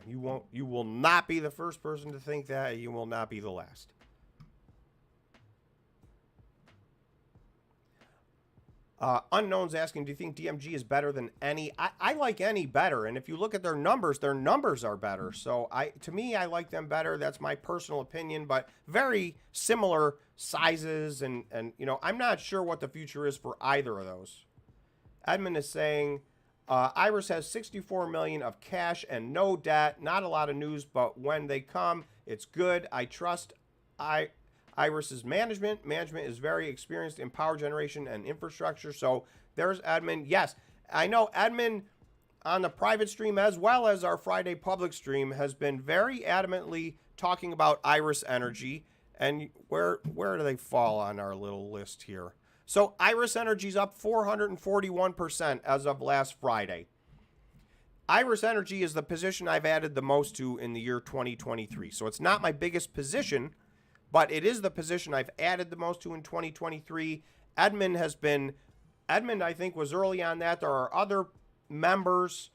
A: You will not be the first person to think that. You will not be the last. Unknown's asking, do you think DMG is better than any? I like any better, and if you look at their numbers are better. So to me, I like them better. That's my personal opinion, but very similar sizes, and you know, I'm not sure what the future is for either of those. Edmund is saying, Iris has 64 million of cash and no debt. Not a lot of news, but when they come, it's good. I trust Iris's management. Management is very experienced in power generation and infrastructure. So there's Edmund. Yes, I know Edmund on the private stream as well as our Friday public stream has been very adamantly talking about Iris Energy. And where do they fall on our little list here? So Iris Energy's up 441% as of last Friday. Iris Energy is the position I've added the most to in the year 2023. So it's not my biggest position, but it is the position I've added the most to in 2023. Edmund, I think, was early on that. There are other members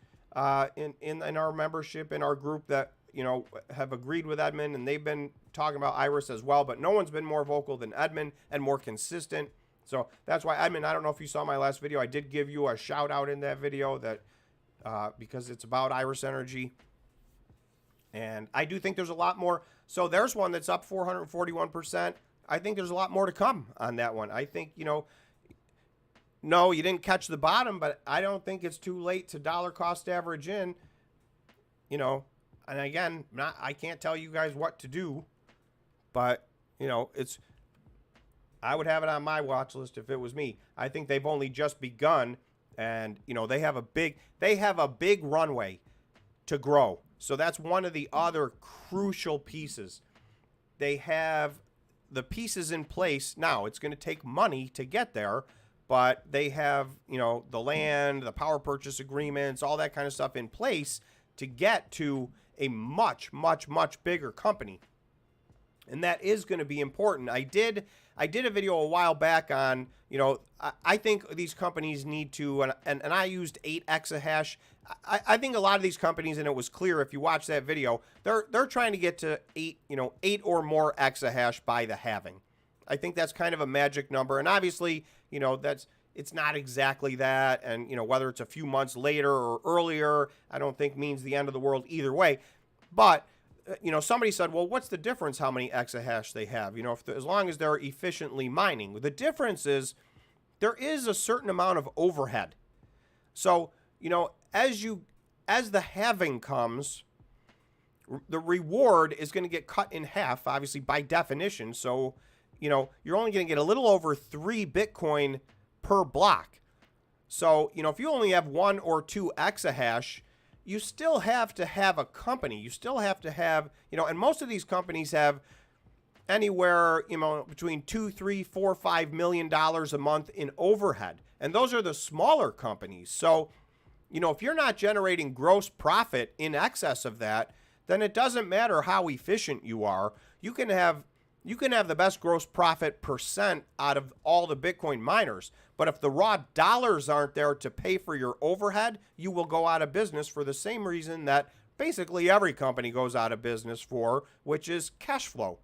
A: in our membership, in our group that, you know, have agreed with Edmund, and they've been talking about Iris as well, but no one's been more vocal than Edmund and more consistent. So that's why, Edmund, I don't know if you saw my last video. I did give you a shout out in that video that because it's about Iris Energy. And I do think there's a lot more. So there's one that's up 441%. I think there's a lot more to come on that one. I think, you know, no, you didn't catch the bottom, but I don't think it's too late to dollar cost average in, you know. And again, I can't tell you guys what to do, but, you know, I would have it on my watch list if it was me. I think they've only just begun, and, you know, they have a big runway to grow. So that's one of the other crucial pieces. They have the pieces in place. Now, it's going to take money to get there, but they have, you know, the land, the power purchase agreements, all that kind of stuff in place to get to a much, much, much bigger company. And that is going to be important. I did a video a while back on, you know, I think these companies need to, and I used 8 exahash. I think a lot of these companies, and it was clear if you watch that video, they're trying to get to 8 or more exahash by the halving. I think that's kind of a magic number. And obviously, you know, it's not exactly that. And, you know, whether it's a few months later or earlier, I don't think means the end of the world either way. But, you know, somebody said, well, what's the difference how many exahash they have? You know, as long as they're efficiently mining. The difference is there is a certain amount of overhead. So, you know, as the halving comes, the reward is going to get cut in half, obviously, by definition. So, you know, you're only going to get a little over 3 Bitcoin per block. So, you know, if you only have 1 or 2 exahash, you still have to have a company. You still have to have, you know, and most of these companies have anywhere, you know, between $2, $3, $4, $5 million a month in overhead. And those are the smaller companies. So, you know, if you're not generating gross profit in excess of that, then it doesn't matter how efficient you are. You can have the best gross profit percent out of all the Bitcoin miners. But if the raw dollars aren't there to pay for your overhead, you will go out of business for the same reason that basically every company goes out of business for, which is cash flow.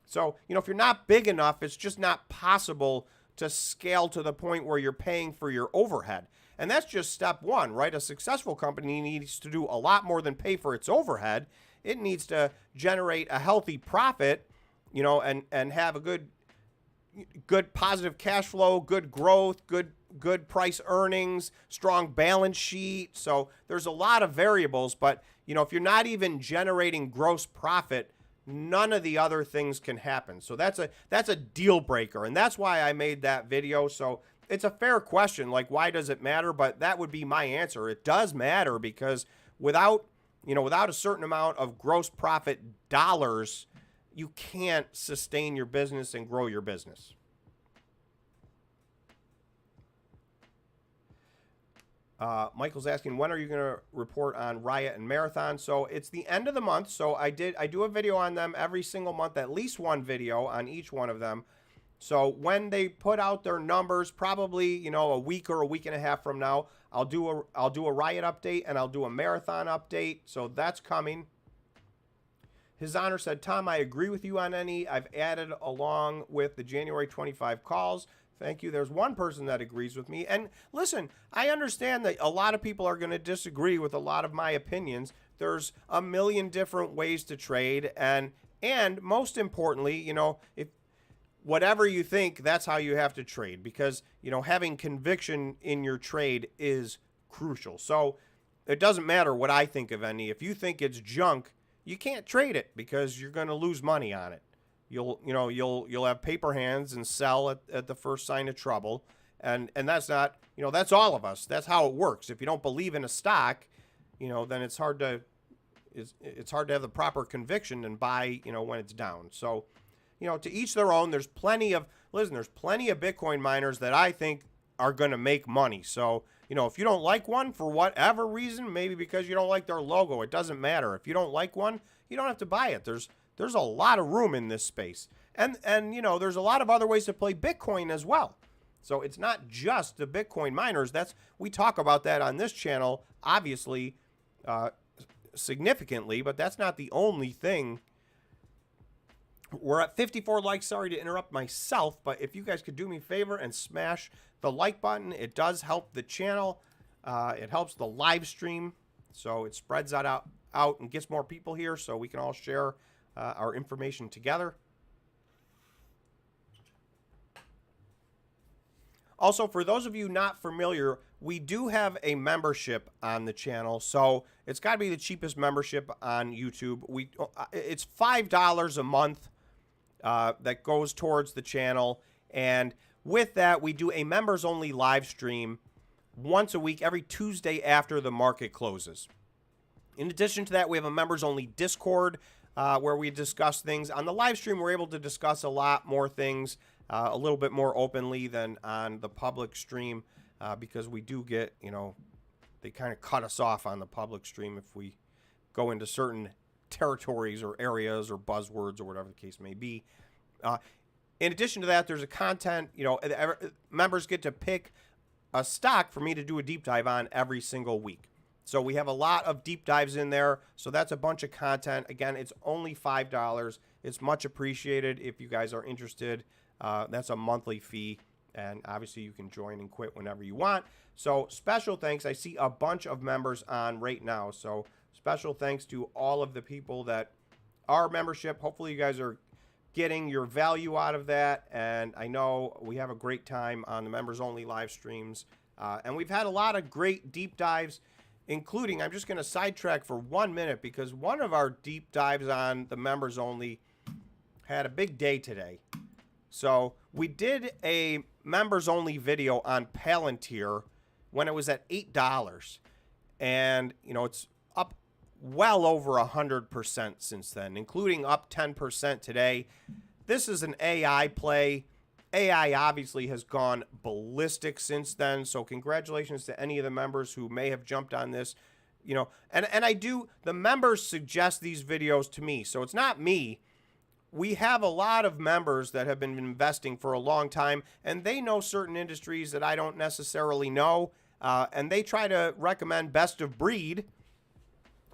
A: So, you know, if you're not big enough, it's just not possible to scale to the point where you're paying for your overhead. And that's just step one, right? A successful company needs to do a lot more than pay for its overhead. It needs to generate a healthy profit, you know, and have a good positive cash flow, good growth, good price earnings, strong balance sheet. So there's a lot of variables, but, you know, if you're not even generating gross profit, none of the other things can happen. So that's a deal breaker. And that's why I made that video. So it's a fair question, like, why does it matter? But that would be my answer. It does matter because without a certain amount of gross profit dollars, you can't sustain your business and grow your business. Michael's asking, when are you going to report on Riot and Marathon? So it's the end of the month. So I do a video on them every single month, at least one video on each one of them. So when they put out their numbers, probably, you know, a week or a week and a half from now, I'll do a Riot update and I'll do a marathon update. So that's coming. His Honor said, Tom, I agree with you on any. I've added along with the January 25 calls. Thank you. There's one person that agrees with me. And listen, I understand that a lot of people are going to disagree with a lot of my opinions. There's a million different ways to trade. And most importantly, you know, if whatever you think, that's how you have to trade, because, you know, having conviction in your trade is crucial. So it doesn't matter what I think of any. If you think it's junk, you can't trade it because you're going to lose money on it. You'll have paper hands and sell at the first sign of trouble. And that's not, you know, that's all of us. That's how it works. If you don't believe in a stock, you know, then it's hard to have the proper conviction and buy, you know, when it's down. So, you know, to each their own. There's plenty of Bitcoin miners that I think are going to make money. So, you know, if you don't like one for whatever reason, maybe because you don't like their logo, it doesn't matter. If you don't like one, you don't have to buy it. There's a lot of room in this space. And you know, there's a lot of other ways to play Bitcoin as well. So it's not just the Bitcoin miners. We talk about that on this channel, obviously, significantly, but that's not the only thing. We're at 54 likes. Sorry to interrupt myself, but if you guys could do me a favor and smash the like button, it does help the channel. It helps the live stream, so it spreads that out and gets more people here, so we can all share our information together. Also, for those of you not familiar, we do have a membership on the channel, so it's got to be the cheapest membership on YouTube. It's $5 a month that goes towards the channel, and with that, we do a members-only live stream once a week, every Tuesday after the market closes. In addition to that, we have a members-only Discord where we discuss things. On the live stream, we're able to discuss a lot more things a little bit more openly than on the public stream because we do get, you know, they kind of cut us off on the public stream if we go into certain territories or areas or buzzwords or whatever the case may be. In addition to that, there's a content, you know, members get to pick a stock for me to do a deep dive on every single week. So we have a lot of deep dives in there. So that's a bunch of content. Again, it's only $5. It's much appreciated if you guys are interested. That's a monthly fee. And obviously you can join and quit whenever you want. So special thanks. I see a bunch of members on right now. So special thanks to all of the people that are membership. Hopefully you guys are getting your value out of that. And I know we have a great time on the members only live streams. And we've had a lot of great deep dives, including, I'm just going to sidetrack for 1 minute because one of our deep dives on the members only had a big day today. So we did a members only video on Palantir when it was at $8. And, you know, it's up well over 100% since then, including up 10% today. This is an AI play. AI obviously has gone ballistic since then. So congratulations to any of the members who may have jumped on this, you know, and the members suggest these videos to me. So it's not me. We have a lot of members that have been investing for a long time, and they know certain industries that I don't necessarily know, and they try to recommend best of breed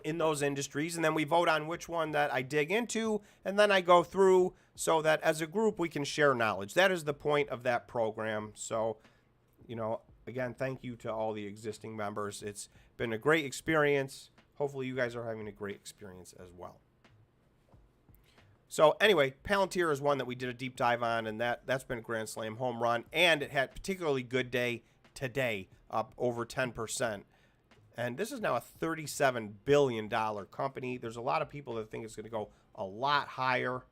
A: in those industries, and then we vote on which one that I dig into, and then I go through so that as a group we can share knowledge. That is the point of that program. So, you know, again, thank you to all the existing members. It's been a great experience. Hopefully you guys are having a great experience as well. So anyway, Palantir is one that we did a deep dive on, and that's been a Grand Slam home run, and it had a particularly good day today, up over 10%. And this is now a $37 billion company. There's a lot of people that think it's going to go a lot higher.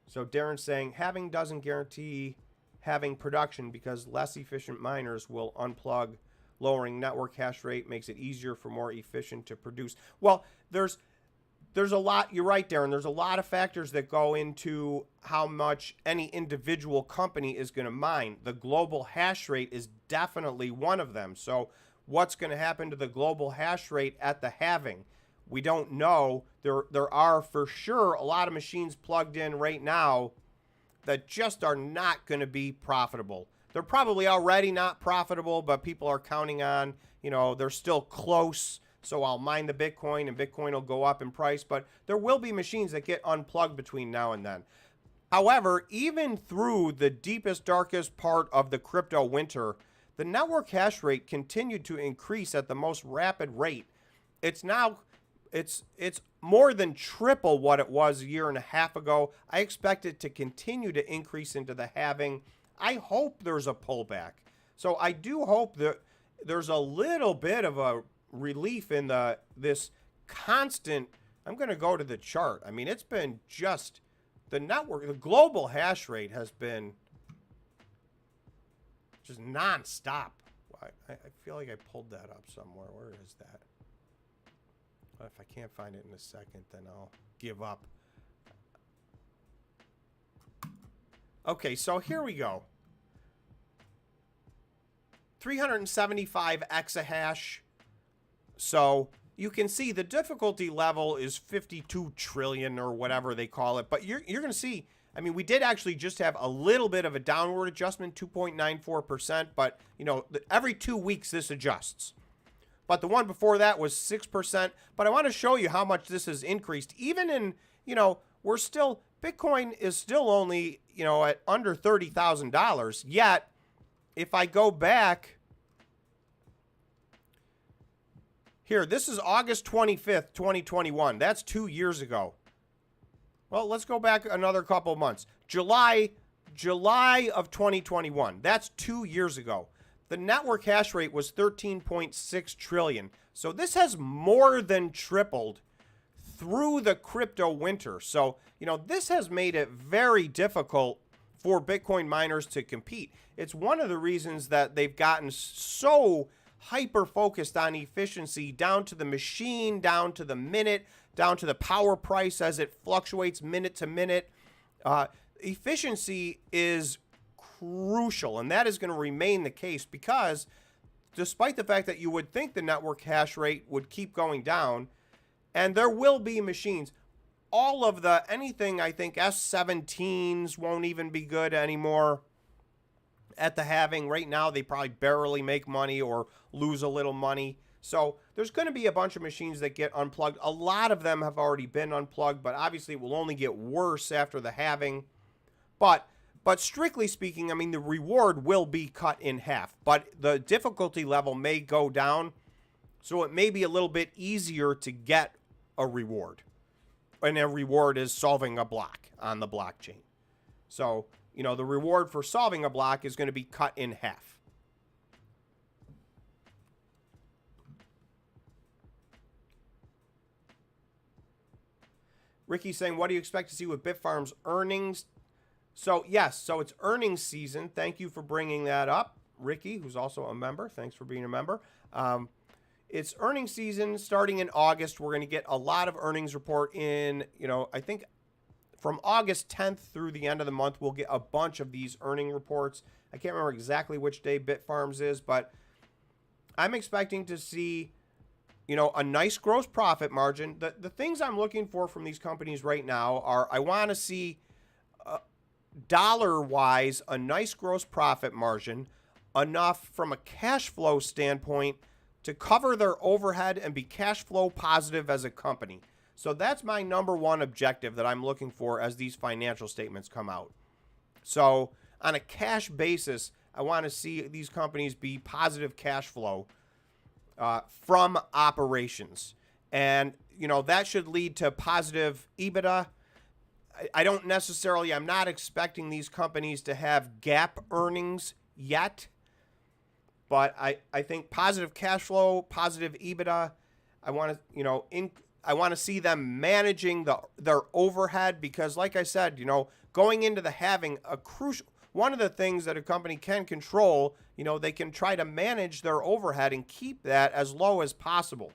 A: So Darren's saying, having doesn't guarantee having production because less efficient miners will unplug. Lowering network hash rate makes it easier for more efficient to produce. Well, there's a lot, you're right, Darren, there's a lot of factors that go into how much any individual company is going to mine. The global hash rate is definitely one of them. So what's going to happen to the global hash rate at the halving? We don't know. There are for sure a lot of machines plugged in right now that just are not going to be profitable. They're probably already not profitable, but people are counting on, they're still close. So I'll mine the Bitcoin and Bitcoin will go up in price. But there will be machines that get unplugged between now and then. However, even through the deepest, darkest part of the crypto winter, the network hash rate continued to increase at the most rapid rate. It's more than triple what it was a year and a half ago. I expect it to continue to increase into the halving. I hope there's a pullback. So I do hope that there's a little bit of a relief in this constant. I'm going to go to the chart. I mean, it's been just the global hash rate has been just nonstop. I feel like I pulled that up somewhere. Where is that? If I can't find it in a second, then I'll give up. Okay, so here we go. 375 exahash. So you can see the difficulty level is 52 trillion or whatever they call it. But you're going to see, I mean, we did actually just have a little bit of a downward adjustment, 2.94%. But, every 2 weeks this adjusts. But the one before that was 6%. But I want to show you how much this has increased. Even in, Bitcoin is still only, at under $30,000. Yet, if I go back, here, this is August 25th, 2021. That's 2 years ago. Well, let's go back another couple of months. July of 2021. That's 2 years ago. The network hash rate was 13.6 trillion. So this has more than tripled through the crypto winter. So, this has made it very difficult for Bitcoin miners to compete. It's one of the reasons that they've gotten so hyper-focused on efficiency, down to the machine, down to the minute, down to the power price as it fluctuates minute to minute. Efficiency is crucial, and that is going to remain the case because despite the fact that you would think the network hash rate would keep going down, and there will be machines, anything I think S17s won't even be good anymore at the halving. Right now, they probably barely make money or lose a little money. So there's going to be a bunch of machines that get unplugged. A lot of them have already been unplugged, but obviously it will only get worse after the halving. But strictly speaking, I mean, the reward will be cut in half, but the difficulty level may go down. So it may be a little bit easier to get a reward. And a reward is solving a block on the blockchain. So, the reward for solving a block is going to be cut in half. Ricky's saying, what do you expect to see with Bitfarms earnings? So, yes, so it's earnings season. Thank you for bringing that up, Ricky, who's also a member. Thanks for being a member. It's earnings season starting in August. We're going to get a lot of earnings report in, I think from August 10th through the end of the month, we'll get a bunch of these earning reports. I can't remember exactly which day Bitfarms is, but I'm expecting to see, a nice gross profit margin. The things I'm looking for from these companies right now are I want to see dollar-wise a nice gross profit margin, enough from a cash flow standpoint to cover their overhead and be cash flow positive as a company. So that's my number one objective that I'm looking for as these financial statements come out. So on a cash basis, I want to see these companies be positive cash flow from operations. And, that should lead to positive EBITDA. I'm not expecting these companies to have GAAP earnings yet. But I think positive cash flow, positive EBITDA, I want to see them managing their overhead because, like I said, going into the halving, one of the things that a company can control, they can try to manage their overhead and keep that as low as possible.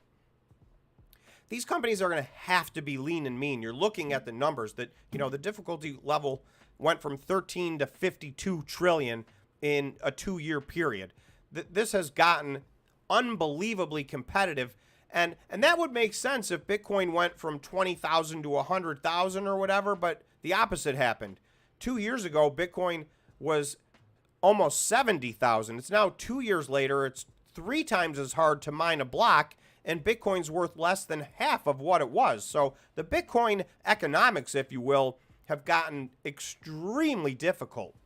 A: These companies are going to have to be lean and mean. You're looking at the numbers that, the difficulty level went from 13 to 52 trillion in a 2-year period. This has gotten unbelievably competitive, And that would make sense if Bitcoin went from 20,000 to 100,000 or whatever, but the opposite happened. 2 years ago, Bitcoin was almost 70,000. It's now 2 years later, it's 3 times as hard to mine a block, and Bitcoin's worth less than half of what it was. So the Bitcoin economics, if you will, have gotten extremely difficult.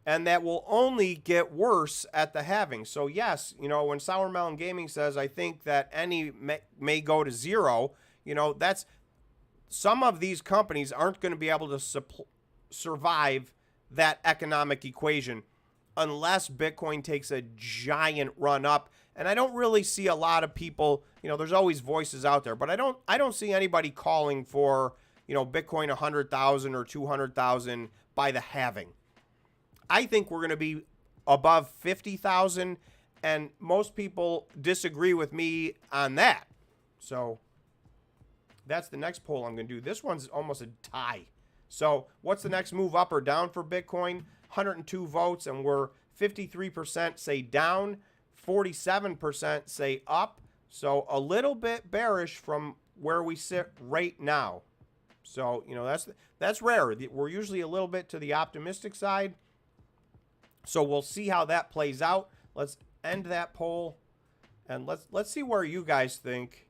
A: And that will only get worse at the halving. So yes, you know, when Sour Melon Gaming says, I think that any may go to zero, you know, that's, some of these companies aren't going to be able to survive that economic equation unless Bitcoin takes a giant run up. And I don't really see a lot of people, you know, there's always voices out there, but I don't see anybody calling for, you know, Bitcoin 100,000 or 200,000 by the halving. I think we're going to be above 50,000, and most people disagree with me on that. So that's the next poll I'm going to do. This one's almost a tie. So what's the next move, up or down for Bitcoin? 102 votes, and we're 53% say down, 47% say up. So a little bit bearish from where we sit right now. So, you know, that's rare. We're usually a little bit to the optimistic side. So we'll see how that plays out. Let's end that poll, and let's see where you guys think.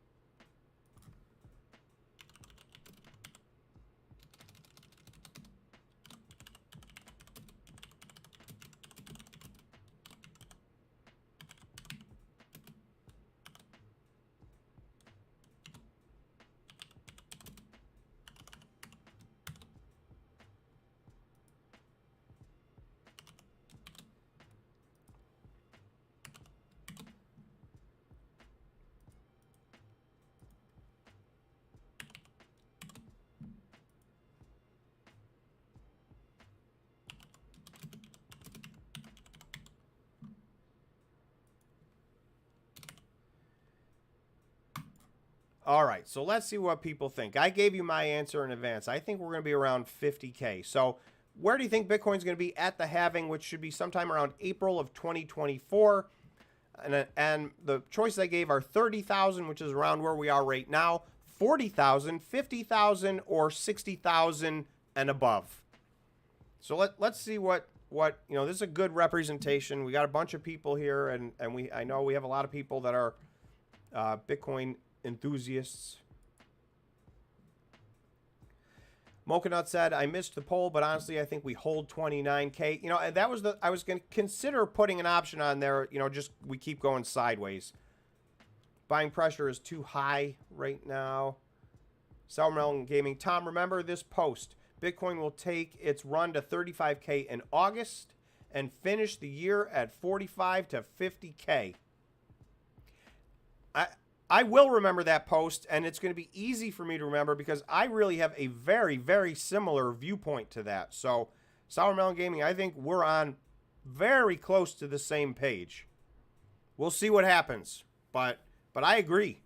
A: All right, so let's see what people think. I gave you my answer in advance. I think we're going to be around 50K. So where do you think Bitcoin's going to be at the halving, which should be sometime around April of 2024? And the choices I gave are 30,000, which is around where we are right now, 40,000, 50,000, or 60,000 and above. So let's see what you know. This is a good representation. We got a bunch of people here, and I know we have a lot of people that are Bitcoin enthusiasts. Mocha said, I missed the poll, but honestly, I think we hold 29K. You know, and that was I was going to consider putting an option on there, you know, just we keep going sideways. Buying pressure is too high right now. Sour Melon Gaming. Tom, remember this post. Bitcoin will take its run to 35K in August and finish the year at 45 to 50K. I will remember that post, and it's going to be easy for me to remember because I really have a very, very similar viewpoint to that. So, Sour Melon Gaming, I think we're on very close to the same page. We'll see what happens, but I agree.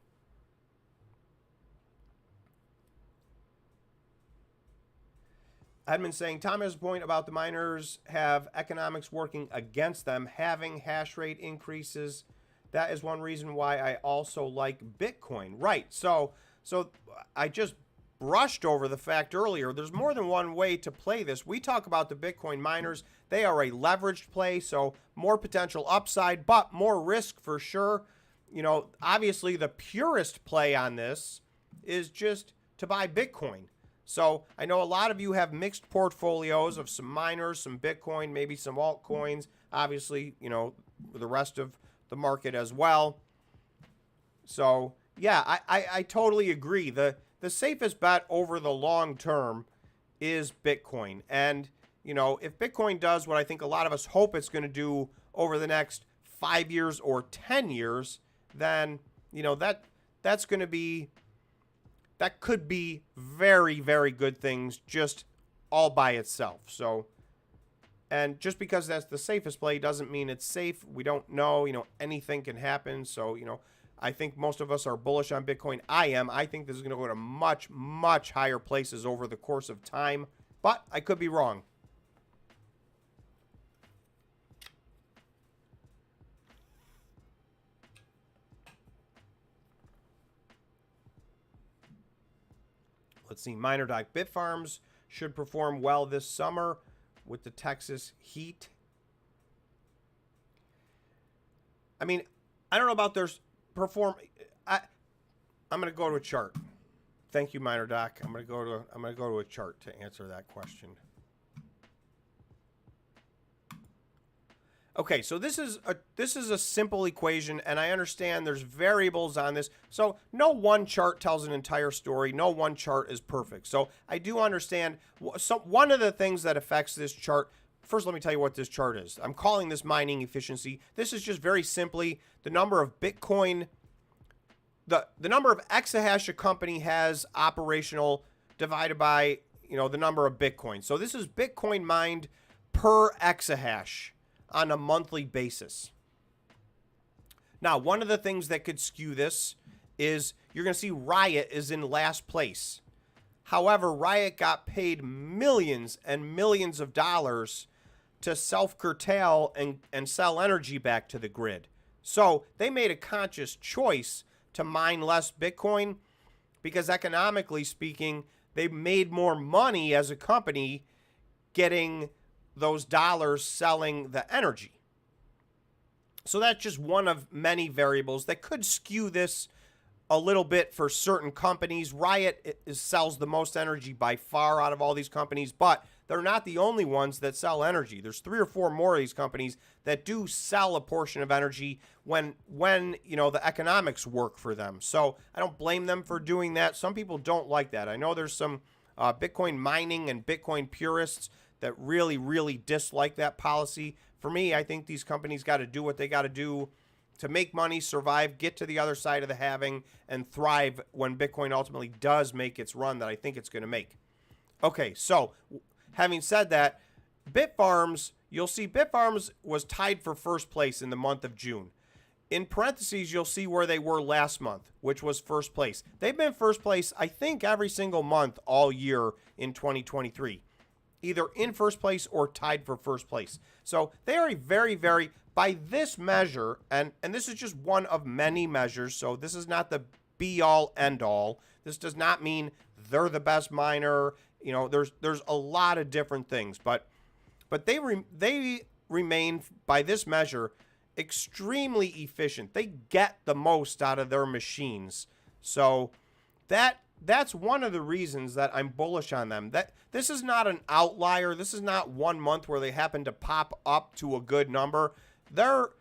A: Edmund saying, Tom has a point about the miners have economics working against them, having hash rate increases. That is one reason why I also like Bitcoin. Right. So I just brushed over the fact earlier. There's more than one way to play this. We talk about the Bitcoin miners. They are a leveraged play, so more potential upside, but more risk for sure. You know, obviously the purest play on this is just to buy Bitcoin. So I know a lot of you have mixed portfolios of some miners, some Bitcoin, maybe some altcoins. Obviously, you know, the rest of the market as well. So yeah, I totally agree. The safest bet over the long term is Bitcoin. And you know, if Bitcoin does what I think a lot of us hope it's going to do over the next 5 years or 10 years, then you know that's going to be, that could be very, very good things just all by itself. So, and just because that's the safest play doesn't mean it's safe. We don't know, you know, anything can happen. So, you know, I think most of us are bullish on Bitcoin. I am. I think this is going to go to much, much higher places over the course of time, but I could be wrong. Let's see, minor doc Bitfarms should perform well this summer with the Texas heat. I mean, I don't know about their I'm going to go to a chart. Thank you, minor doc. I'm going to go to a chart to answer that question. Okay, so this is a simple equation, and I understand there's variables on this. So no one chart tells an entire story. No one chart is perfect. So I do understand. So one of the things that affects this chart. First, let me tell you what this chart is. I'm calling this mining efficiency. This is just very simply the number of Bitcoin, the number of exahash a company has operational divided by, the number of Bitcoin. So this is Bitcoin mined per exahash on a monthly basis. Now, one of the things that could skew this is you're going to see Riot is in last place. However, Riot got paid millions and millions of dollars to self-curtail and sell energy back to the grid. So they made a conscious choice to mine less Bitcoin because economically speaking, they made more money as a company getting those dollars selling the energy. So that's just one of many variables that could skew this a little bit for certain companies. Riot sells the most energy by far out of all these companies, but they're not the only ones that sell energy. There's 3 or 4 more of these companies that do sell a portion of energy when the economics work for them. So I don't blame them for doing that. Some people don't like that. I know there's some Bitcoin mining and Bitcoin purists that really, really dislike that policy. For me, I think these companies got to do what they got to do to make money, survive, get to the other side of the halving, and thrive when Bitcoin ultimately does make its run that I think it's going to make. Okay, so having said that, Bitfarms, you'll see Bitfarms was tied for first place in the month of June. In parentheses, you'll see where they were last month, which was first place. They've been first place, I think, every single month all year in 2023. Either in first place or tied for first place. So they are a very, very, by this measure, and this is just one of many measures, so this is not the be-all, end-all. This does not mean they're the best miner. There's a lot of different things, but they remain, by this measure, extremely efficient. They get the most out of their machines. So that's one of the reasons that I'm bullish on them. That this is not an outlier. This is not one month where they happen to pop up to a good number. They're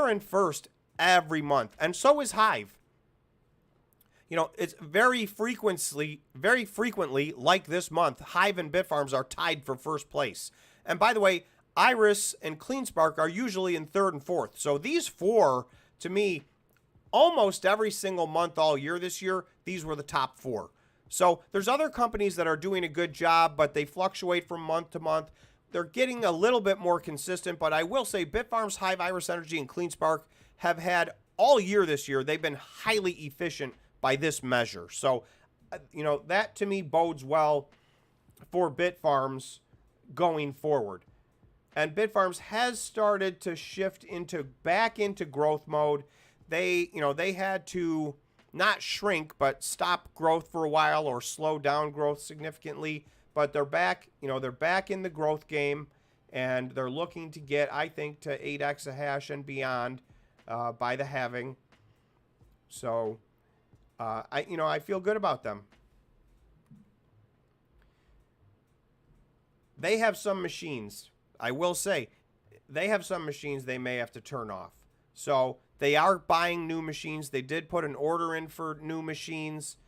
A: in first every month, and so is Hive. It's very frequently, like this month, Hive and Bitfarms are tied for first place. And by the way, IREN and Cleanspark are usually in third and fourth. So these 4, to me, almost every single month all year this year, these were the top 4. So there's other companies that are doing a good job, but they fluctuate from month to month. They're getting a little bit more consistent, but I will say Bitfarms, Hive, IREN Energy, and Cleanspark have had all year this year. They've been highly efficient by this measure. So, that to me bodes well for Bitfarms going forward. And Bitfarms has started to shift back into growth mode. They had to not shrink, but stop growth for a while or slow down growth significantly. But they're back, they're back in the growth game, and they're looking to get, I think, to 8 exahash and beyond by the halving. So, I feel good about them. They have some machines. I will say, they have some machines they may have to turn off. So they are buying new machines. They did put an order in for new machines.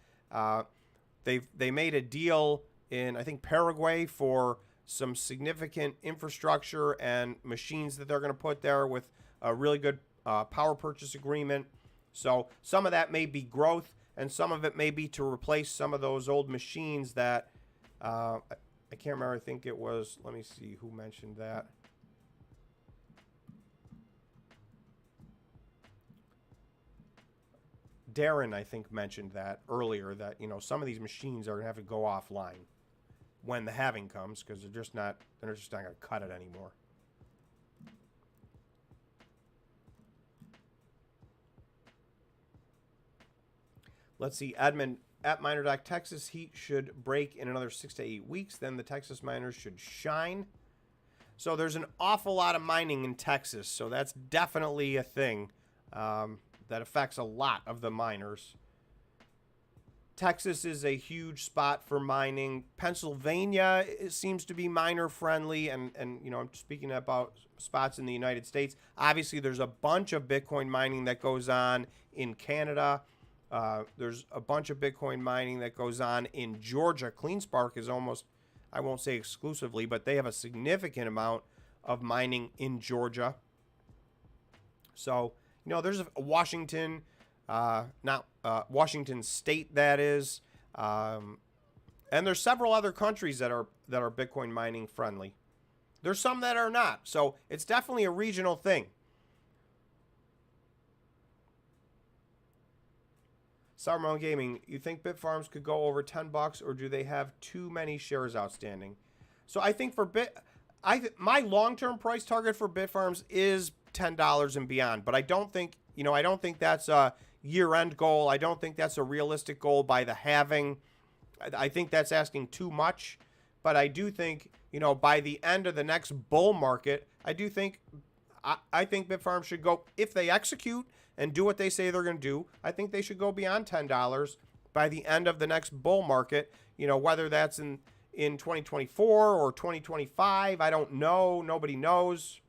A: They made a deal in, I think, Paraguay for some significant infrastructure and machines that they're going to put there with a really good power purchase agreement. So some of that may be growth, and some of it may be to replace some of those old machines that I can't remember. I think it was, let me see who mentioned that. Darren, I think, mentioned that earlier, that, some of these machines are going to have to go offline when the halving comes, because they're just not going to cut it anymore. Let's see, Edmund at MinerDoc, Texas heat should break in another 6 to 8 weeks. Then the Texas miners should shine. So there's an awful lot of mining in Texas. So that's definitely a thing that affects a lot of the miners. Texas is a huge spot for mining. Pennsylvania seems to be miner friendly. And you know, I'm speaking about spots in the United States. Obviously, there's a bunch of Bitcoin mining that goes on in Canada. There's a bunch of Bitcoin mining that goes on in Georgia. CleanSpark is almost, I won't say exclusively, but they have a significant amount of mining in Georgia. So, you know, there's a Washington, Washington State, that is. And there's several other countries that are Bitcoin mining friendly. There's some that are not. So it's definitely a regional thing. Sourmount Gaming, you think Bitfarms could go over $10, or do they have too many shares outstanding? So I think for my long-term price target for Bitfarms is $10 and beyond, but I don't think, you know, I don't think that's a year-end goal. I don't think that's a realistic goal by the halving. I think that's asking too much, but I do think, you know, by the end of the next bull market, I think Bitfarms should go, if they execute and do what they say they're going to do, I think they should go beyond $10 by the end of the next bull market. You know, whether that's in 2024 or 2025, I don't know. Nobody knows.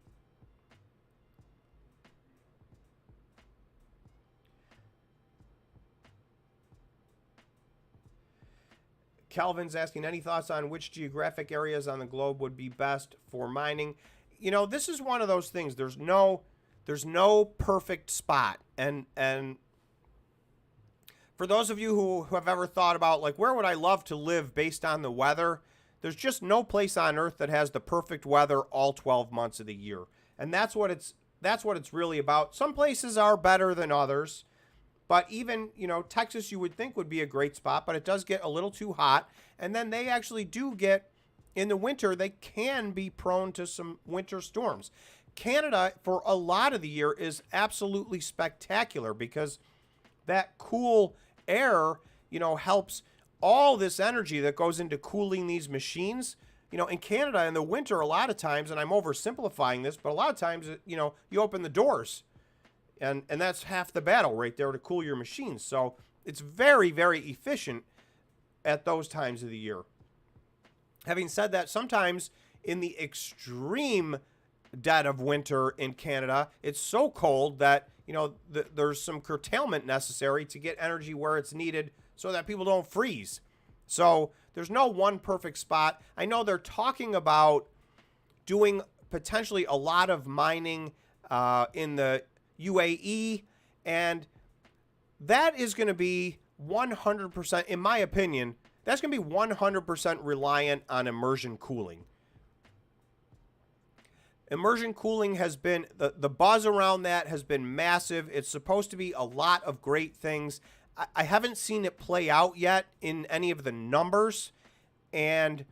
A: Calvin's asking, any thoughts on which geographic areas on the globe would be best for mining? You know, this is one of those things. There's no perfect spot. And for those of you who have ever thought about, like, where would I love to live based on the weather? There's just no place on earth that has the perfect weather all 12 months of the year. And that's what it's really about. Some places are better than others. But even, you know, Texas you would think would be a great spot, but it does get a little too hot. And then they actually do get, in the winter, they can be prone to some winter storms. Canada, for a lot of the year, is absolutely spectacular because that cool air, you know, helps all this energy that goes into cooling these machines. You know, in Canada in the winter, a lot of times, and I'm oversimplifying this, but a lot of times, you know, you open the doors. And that's half the battle right there to cool your machines. So it's very, very efficient at those times of the year. Having said that, sometimes in the extreme dead of winter in Canada, it's so cold that, you know, there's some curtailment necessary to get energy where it's needed so that people don't freeze. So there's no one perfect spot. I know they're talking about doing potentially a lot of mining in the UAE, and that is going to be 100%, in my opinion, that's going to be 100% reliant on immersion cooling. Immersion cooling has been, the buzz around that has been massive. It's supposed to be a lot of great things. I haven't seen it play out yet in any of the numbers. And,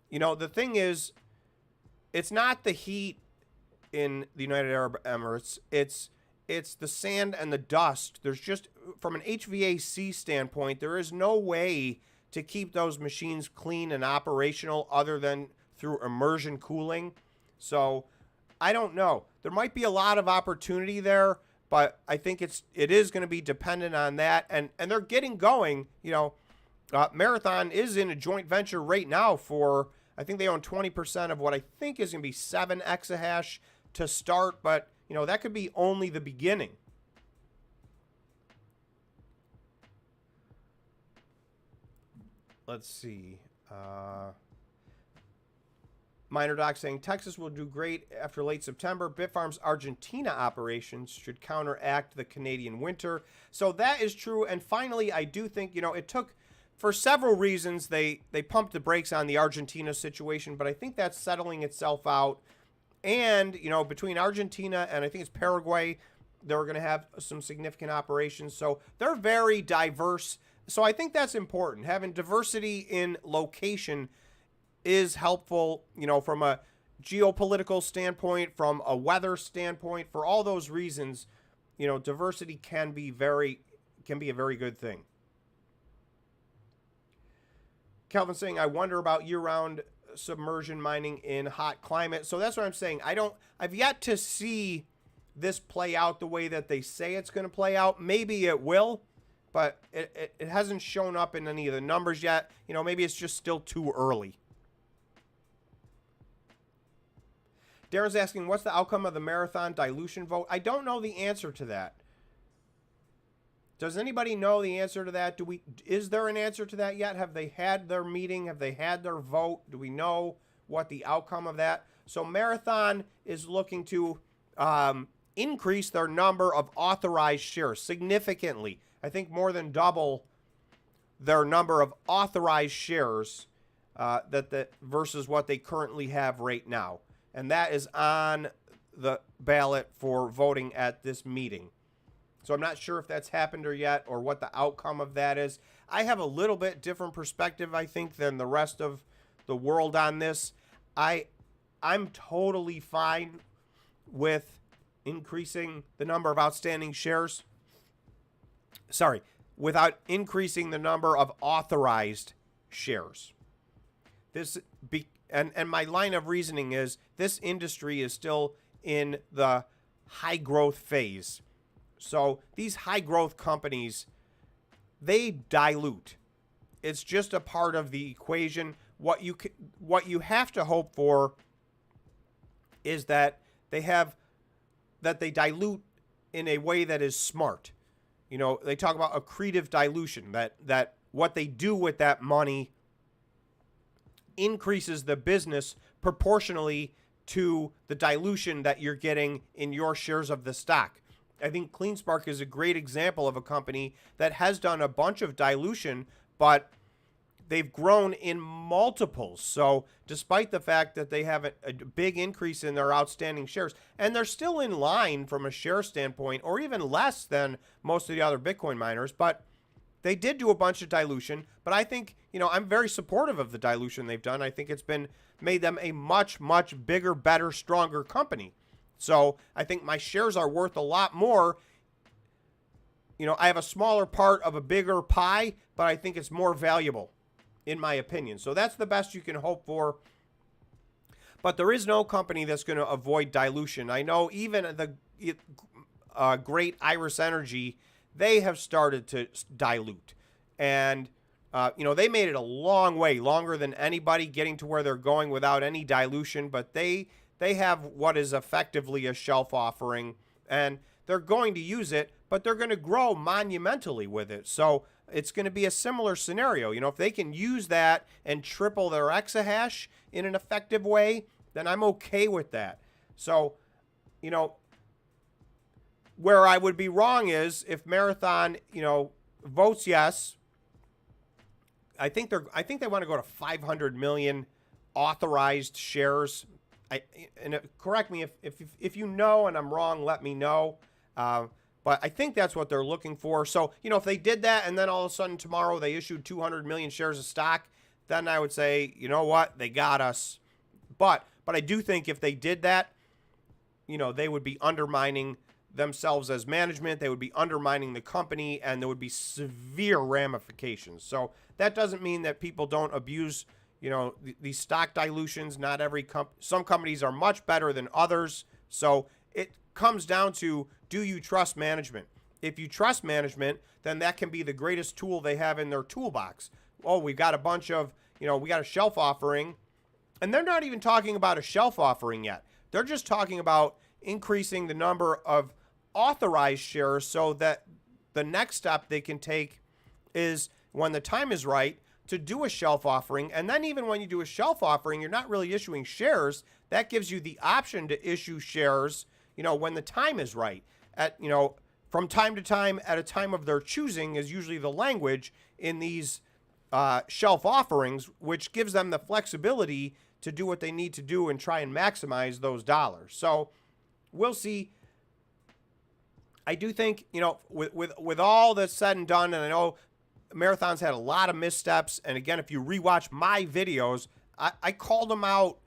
A: you know, the thing is, it's not the heat in the United Arab Emirates. It's the sand and the dust. There's just, from an HVAC standpoint, there is no way to keep those machines clean and operational other than through immersion cooling. So I don't know. There might be a lot of opportunity there, but I think it is going to be dependent on that. And they're getting going. You know, Marathon is in a joint venture right now for, I think they own 20% of what I think is going to be 7 exahash to start, but you know, that could be only the beginning. Let's see. MinerDoc saying Texas will do great after late September. Bitfarms Argentina operations should counteract the Canadian winter. So that is true. And finally, I do think, you know, it took, for several reasons, they pumped the brakes on the Argentina situation, but I think that's settling itself out. And, you know, between Argentina and I think it's Paraguay, they're going to have some significant operations. So they're very diverse. So I think that's important. Having diversity in location is helpful, you know, from a geopolitical standpoint, from a weather standpoint, for all those reasons, you know, diversity can be a very good thing. Kelvin saying, I wonder about year-round submersion mining in hot climate. So that's what I'm saying. I've yet to see this play out the way that they say it's going to play out. Maybe it will, but it hasn't shown up in any of the numbers yet. You know, maybe it's just still too early. Darren's asking, what's the outcome of the marathon dilution vote? I don't know the answer to that. Does anybody know the answer to that? Is there an answer to that yet? Have they had their meeting? Have they had their vote? Do we know what the outcome of that? So Marathon is looking to increase their number of authorized shares significantly. I think more than double their number of authorized shares versus what they currently have right now. And that is on the ballot for voting at this meeting. So I'm not sure if that's happened or yet or what the outcome of that is. I have a little bit different perspective, I think, than the rest of the world on this. I'm totally fine with increasing the number of outstanding shares. Sorry, without increasing the number of authorized shares. And my line of reasoning is this industry is still in the high growth phase. So these high growth companies, they dilute. It's just a part of the equation. What you have to hope for is that they dilute in a way that is smart. You know, they talk about accretive dilution, that what they do with that money increases the business proportionally to the dilution that you're getting in your shares of the stock. I think CleanSpark is a great example of a company that has done a bunch of dilution, but they've grown in multiples. So despite the fact that they have a big increase in their outstanding shares, and they're still in line from a share standpoint, or even less than most of the other Bitcoin miners, but they did do a bunch of dilution. But I think, you know, I'm very supportive of the dilution they've done. I think it's made them a much, much bigger, better, stronger company. So I think my shares are worth a lot more. You know, I have a smaller part of a bigger pie, but I think it's more valuable, in my opinion. So that's the best you can hope for. But there is no company that's going to avoid dilution. I know even the great Iris Energy, they have started to dilute. And, you know, they made it a long way, longer than anybody, getting to where they're going without any dilution. But they have what is effectively a shelf offering, and they're going to use it, but they're going to grow monumentally with it. So it's going to be a similar scenario. You know, if they can use that and triple their exahash in an effective way, then I'm okay with that. So, you know, where I would be wrong is if Marathon, you know, votes yes. I think they want to go to 500 million authorized shares. Correct me if you know and I'm wrong, let me know. But I think that's what they're looking for. So, you know, if they did that and then all of a sudden tomorrow they issued 200 million shares of stock, then I would say, you know what, they got us. But I do think if they did that, you know, they would be undermining themselves as management. They would be undermining the company, and there would be severe ramifications. So that doesn't mean that people don't abuse, you know, these stock dilutions. Not every some companies are much better than others. So it comes down to, do you trust management? If you trust management, then that can be the greatest tool they have in their toolbox. Oh, we've got a bunch of, you know, we got a shelf offering, and they're not even talking about a shelf offering yet. They're just talking about increasing the number of authorized shares so that the next step they can take is, when the time is right, to do a shelf offering. And then even when you do a shelf offering, you're not really issuing shares. That gives you the option to issue shares, you know, when the time is right. At, you know, from time to time, at a time of their choosing is usually the language in these shelf offerings, which gives them the flexibility to do what they need to do and try and maximize those dollars. So we'll see. I do think, you know, with all that's said and done, and I know Marathon's had a lot of missteps, and again, if you rewatch my videos, I called them out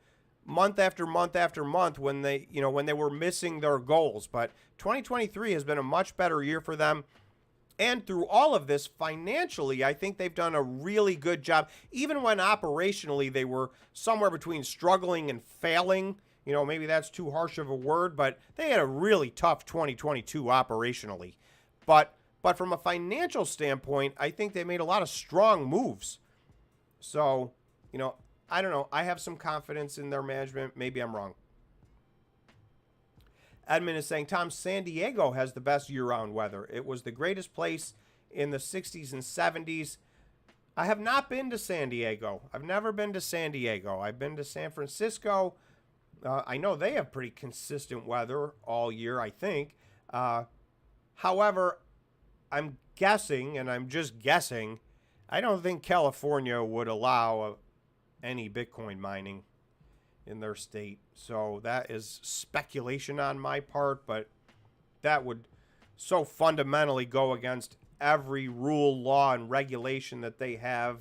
A: month after month after month when they were missing their goals. But 2023 has been a much better year for them. And through all of this, financially, I think they've done a really good job. Even when operationally they were somewhere between struggling and failing, maybe that's too harsh of a word, but they had a really tough 2022 operationally. But from a financial standpoint, I think they made a lot of strong moves. So, I don't know. I have some confidence in their management. Maybe I'm wrong. Edmund is saying, Tom, San Diego has the best year-round weather. It was the greatest place in the 60s and 70s. I have not been to San Diego. I've never been to San Diego. I've been to San Francisco. I know they have pretty consistent weather all year, I think. However, I'm guessing, and I'm just guessing, I don't think California would allow any Bitcoin mining in their state. So that is speculation on my part, but that would so fundamentally go against every rule, law, and regulation that they have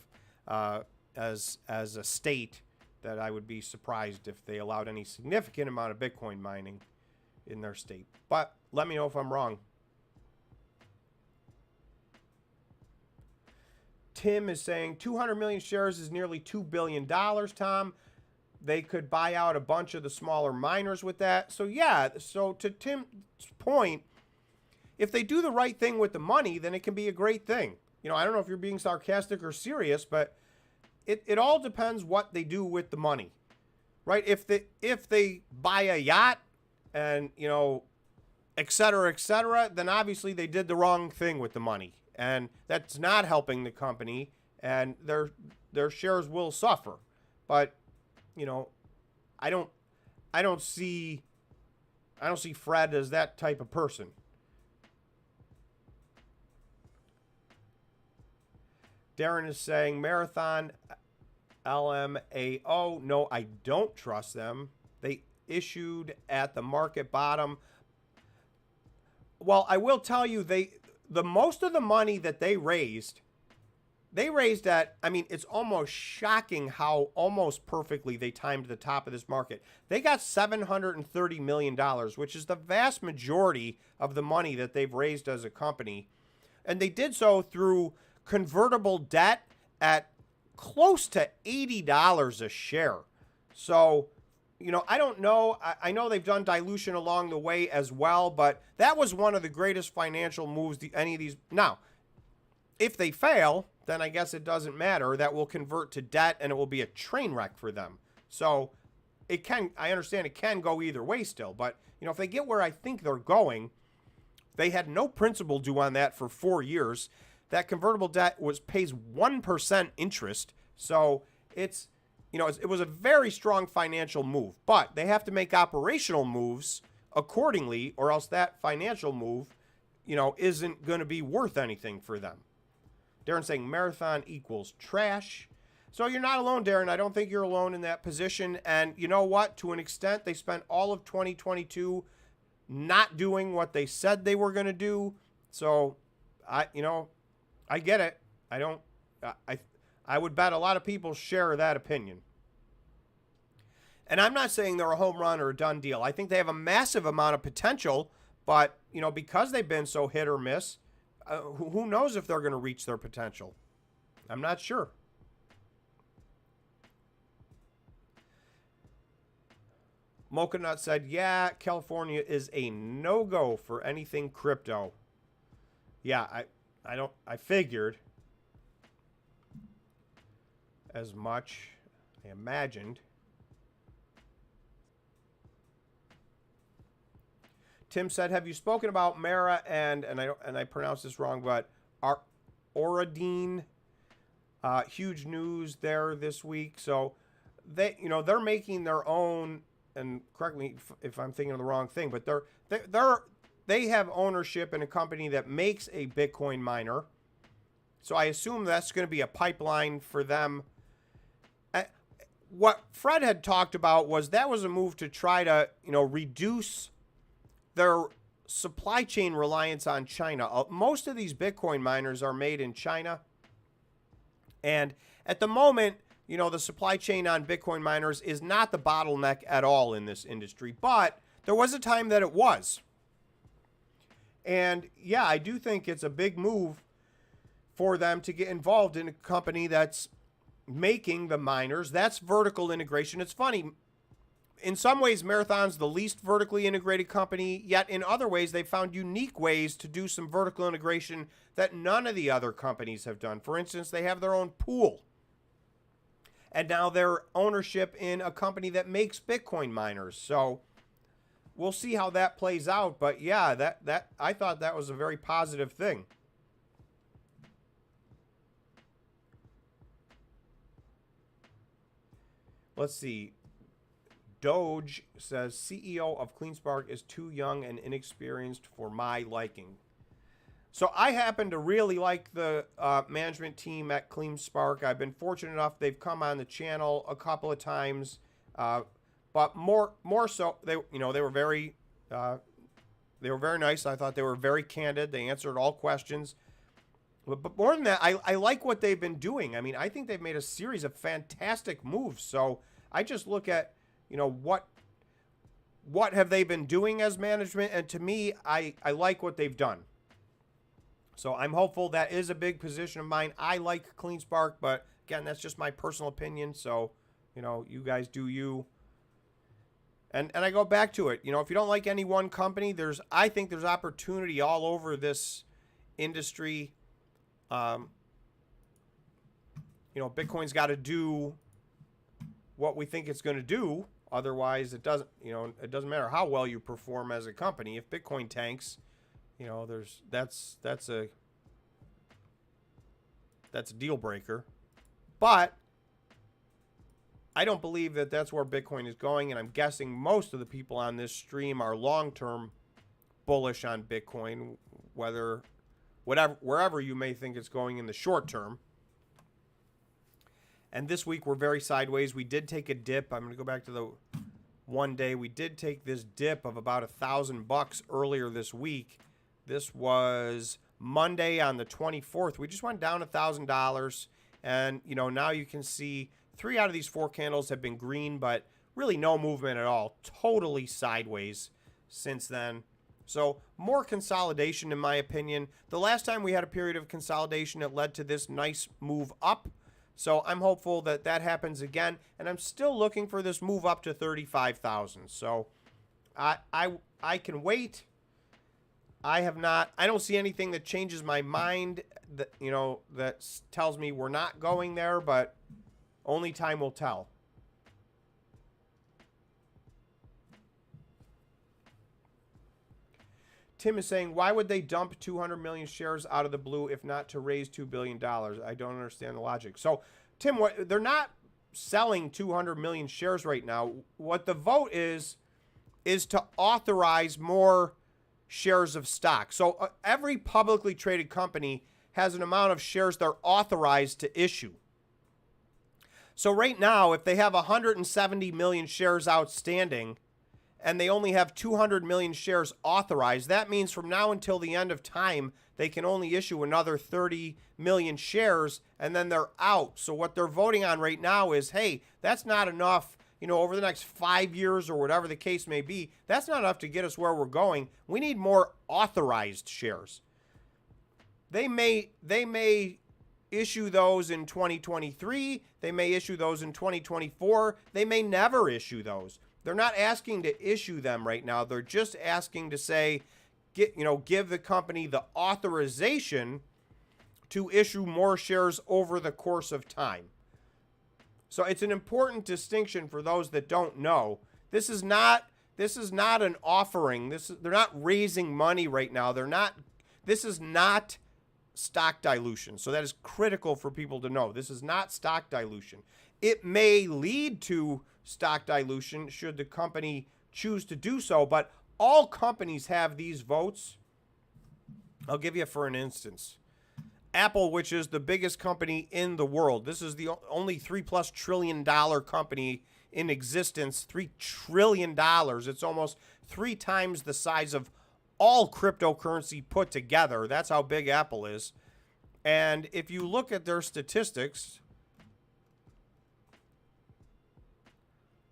A: as a state that I would be surprised if they allowed any significant amount of Bitcoin mining in their state. But let me know if I'm wrong. Tim is saying 200 million shares is nearly $2 billion, Tom. They could buy out a bunch of the smaller miners with that. So, yeah, so to Tim's point, if they do the right thing with the money, then it can be a great thing. I don't know if you're being sarcastic or serious, but it all depends what they do with the money, right? If they buy a yacht and, et cetera, then obviously they did the wrong thing with the money. And that's not helping the company, and their shares will suffer. But I don't see Fred as that type of person. Darren is saying Marathon LMAO. No, I don't trust them. They issued at the market bottom. Well, I will tell you, the most of the money that they raised at, it's almost shocking how almost perfectly they timed the top of this market. They got $730 million, which is the vast majority of the money that they've raised as a company. And they did so through convertible debt at close to $80 a share. So, I don't know. I know they've done dilution along the way as well, but that was one of the greatest financial moves any of these. Now, if they fail, then I guess it doesn't matter. That will convert to debt and it will be a train wreck for them. So I understand it can go either way still, but if they get where I think they're going, they had no principal due on that for 4 years. That convertible debt pays 1% interest. So it was a very strong financial move, but they have to make operational moves accordingly, or else that financial move, isn't going to be worth anything for them. Darren saying Marathon equals trash. So you're not alone, Darren. I don't think you're alone in that position. And you know what? To an extent, they spent all of 2022 not doing what they said they were going to do. So I get it. I would bet a lot of people share that opinion. And I'm not saying they're a home run or a done deal. I think they have a massive amount of potential, but, because they've been so hit or miss, who knows if they're going to reach their potential? I'm not sure. Mocha Nut said, yeah, California is a no-go for anything crypto. Yeah, I figured as much. I imagined. Tim said, have you spoken about Mara and I pronounced this wrong, but Oradine? Huge news there this week. So they're making their own, and correct me if I'm thinking of the wrong thing, but they have ownership in a company that makes a Bitcoin miner. So I assume that's going to be a pipeline for them. What Fred had talked about was that was a move to try to, reduce their supply chain reliance on China. Most of these Bitcoin miners are made in China. And at the moment, the supply chain on Bitcoin miners is not the bottleneck at all in this industry. But there was a time that it was. And yeah, I do think it's a big move for them to get involved in a company that's making the miners. That's vertical integration. It's funny. In some ways, Marathon's the least vertically integrated company, yet in other ways, they've found unique ways to do some vertical integration that none of the other companies have done. For instance, they have their own pool. And now their ownership in a company that makes Bitcoin miners. So we'll see how that plays out. But yeah, that I thought that was a very positive thing. Let's see. Doge says CEO of CleanSpark is too young and inexperienced for my liking. So I happen to really like the management team at CleanSpark. I've been fortunate enough; they've come on the channel a couple of times, but more so they were very nice. I thought they were very candid. They answered all questions. But more than that, I like what they've been doing. I mean, I think they've made a series of fantastic moves. So I just look at, what have they been doing as management? And to me, I like what they've done. So I'm hopeful. That is a big position of mine. I like CleanSpark, but again, that's just my personal opinion. So, you guys do you. And I go back to it. If you don't like any one company, I think there's opportunity all over this industry. Bitcoin's got to do what we think it's going to do. Otherwise, it doesn't matter how well you perform as a company. If Bitcoin tanks, that's a deal breaker. But I don't believe that that's where Bitcoin is going, and I'm guessing most of the people on this stream are long-term bullish on Bitcoin, wherever you may think it's going in the short term. And this week we're very sideways. We did take a dip. I'm going to go back to the one day. We did take this dip of about $1,000 earlier this week. This was Monday on the 24th. We just went down $1,000. And, now you can see 3 out of these 4 candles have been green, but really no movement at all. Totally sideways since then. So more consolidation, in my opinion. The last time we had a period of consolidation, it led to this nice move up. So I'm hopeful that that happens again. And I'm still looking for this move up to 35,000. So I can wait. I don't see anything that changes my mind that, that tells me we're not going there, but only time will tell. Tim is saying, why would they dump 200 million shares out of the blue if not to raise $2 billion? I don't understand the logic. So, Tim, they're not selling 200 million shares right now. What the vote is to authorize more shares of stock. So every publicly traded company has an amount of shares they're authorized to issue. So right now, if they have 170 million shares outstanding, and they only have 200 million shares authorized, that means from now until the end of time, they can only issue another 30 million shares, and then they're out. So what they're voting on right now is, hey, that's not enough, over the next 5 years or whatever the case may be. That's not enough to get us where we're going. We need more authorized shares. They may issue those in 2023. They may issue those in 2024. They may never issue those. They're not asking to issue them right now. They're just asking to say, give the company the authorization to issue more shares over the course of time. So it's an important distinction for those that don't know. This is not an offering. They're not raising money right now. This is not stock dilution. So that is critical for people to know. This is not stock dilution. It may lead to stock dilution should the company choose to do so, but all companies have these votes. I'll give you for an instance. Apple, which is the biggest company in the world. This is the only $3+ trillion company in existence. $3 trillion. It's almost 3 times the size of all cryptocurrency put together. That's how big Apple is. And if you look at their statistics,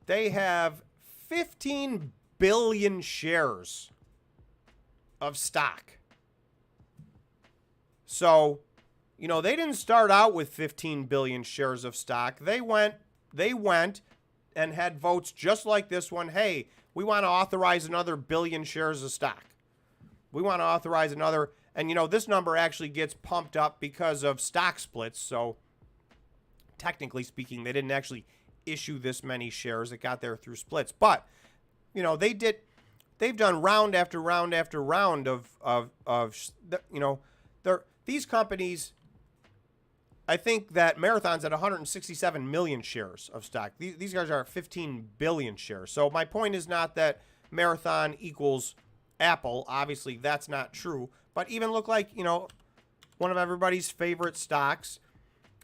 A: they have 15 billion shares of stock. So, they didn't start out with 15 billion shares of stock. They went and had votes just like this one. Hey, we want to authorize another billion shares of stock. We want to authorize another. And, this number actually gets pumped up because of stock splits. So, technically speaking, they didn't actually issue this many shares. It got there through splits. But, they've done round after round after round these companies. I think that Marathon's at 167 million shares of stock. These guys are at 15 billion shares. So my point is not that Marathon equals Apple. Obviously, that's not true. But even look like, one of everybody's favorite stocks.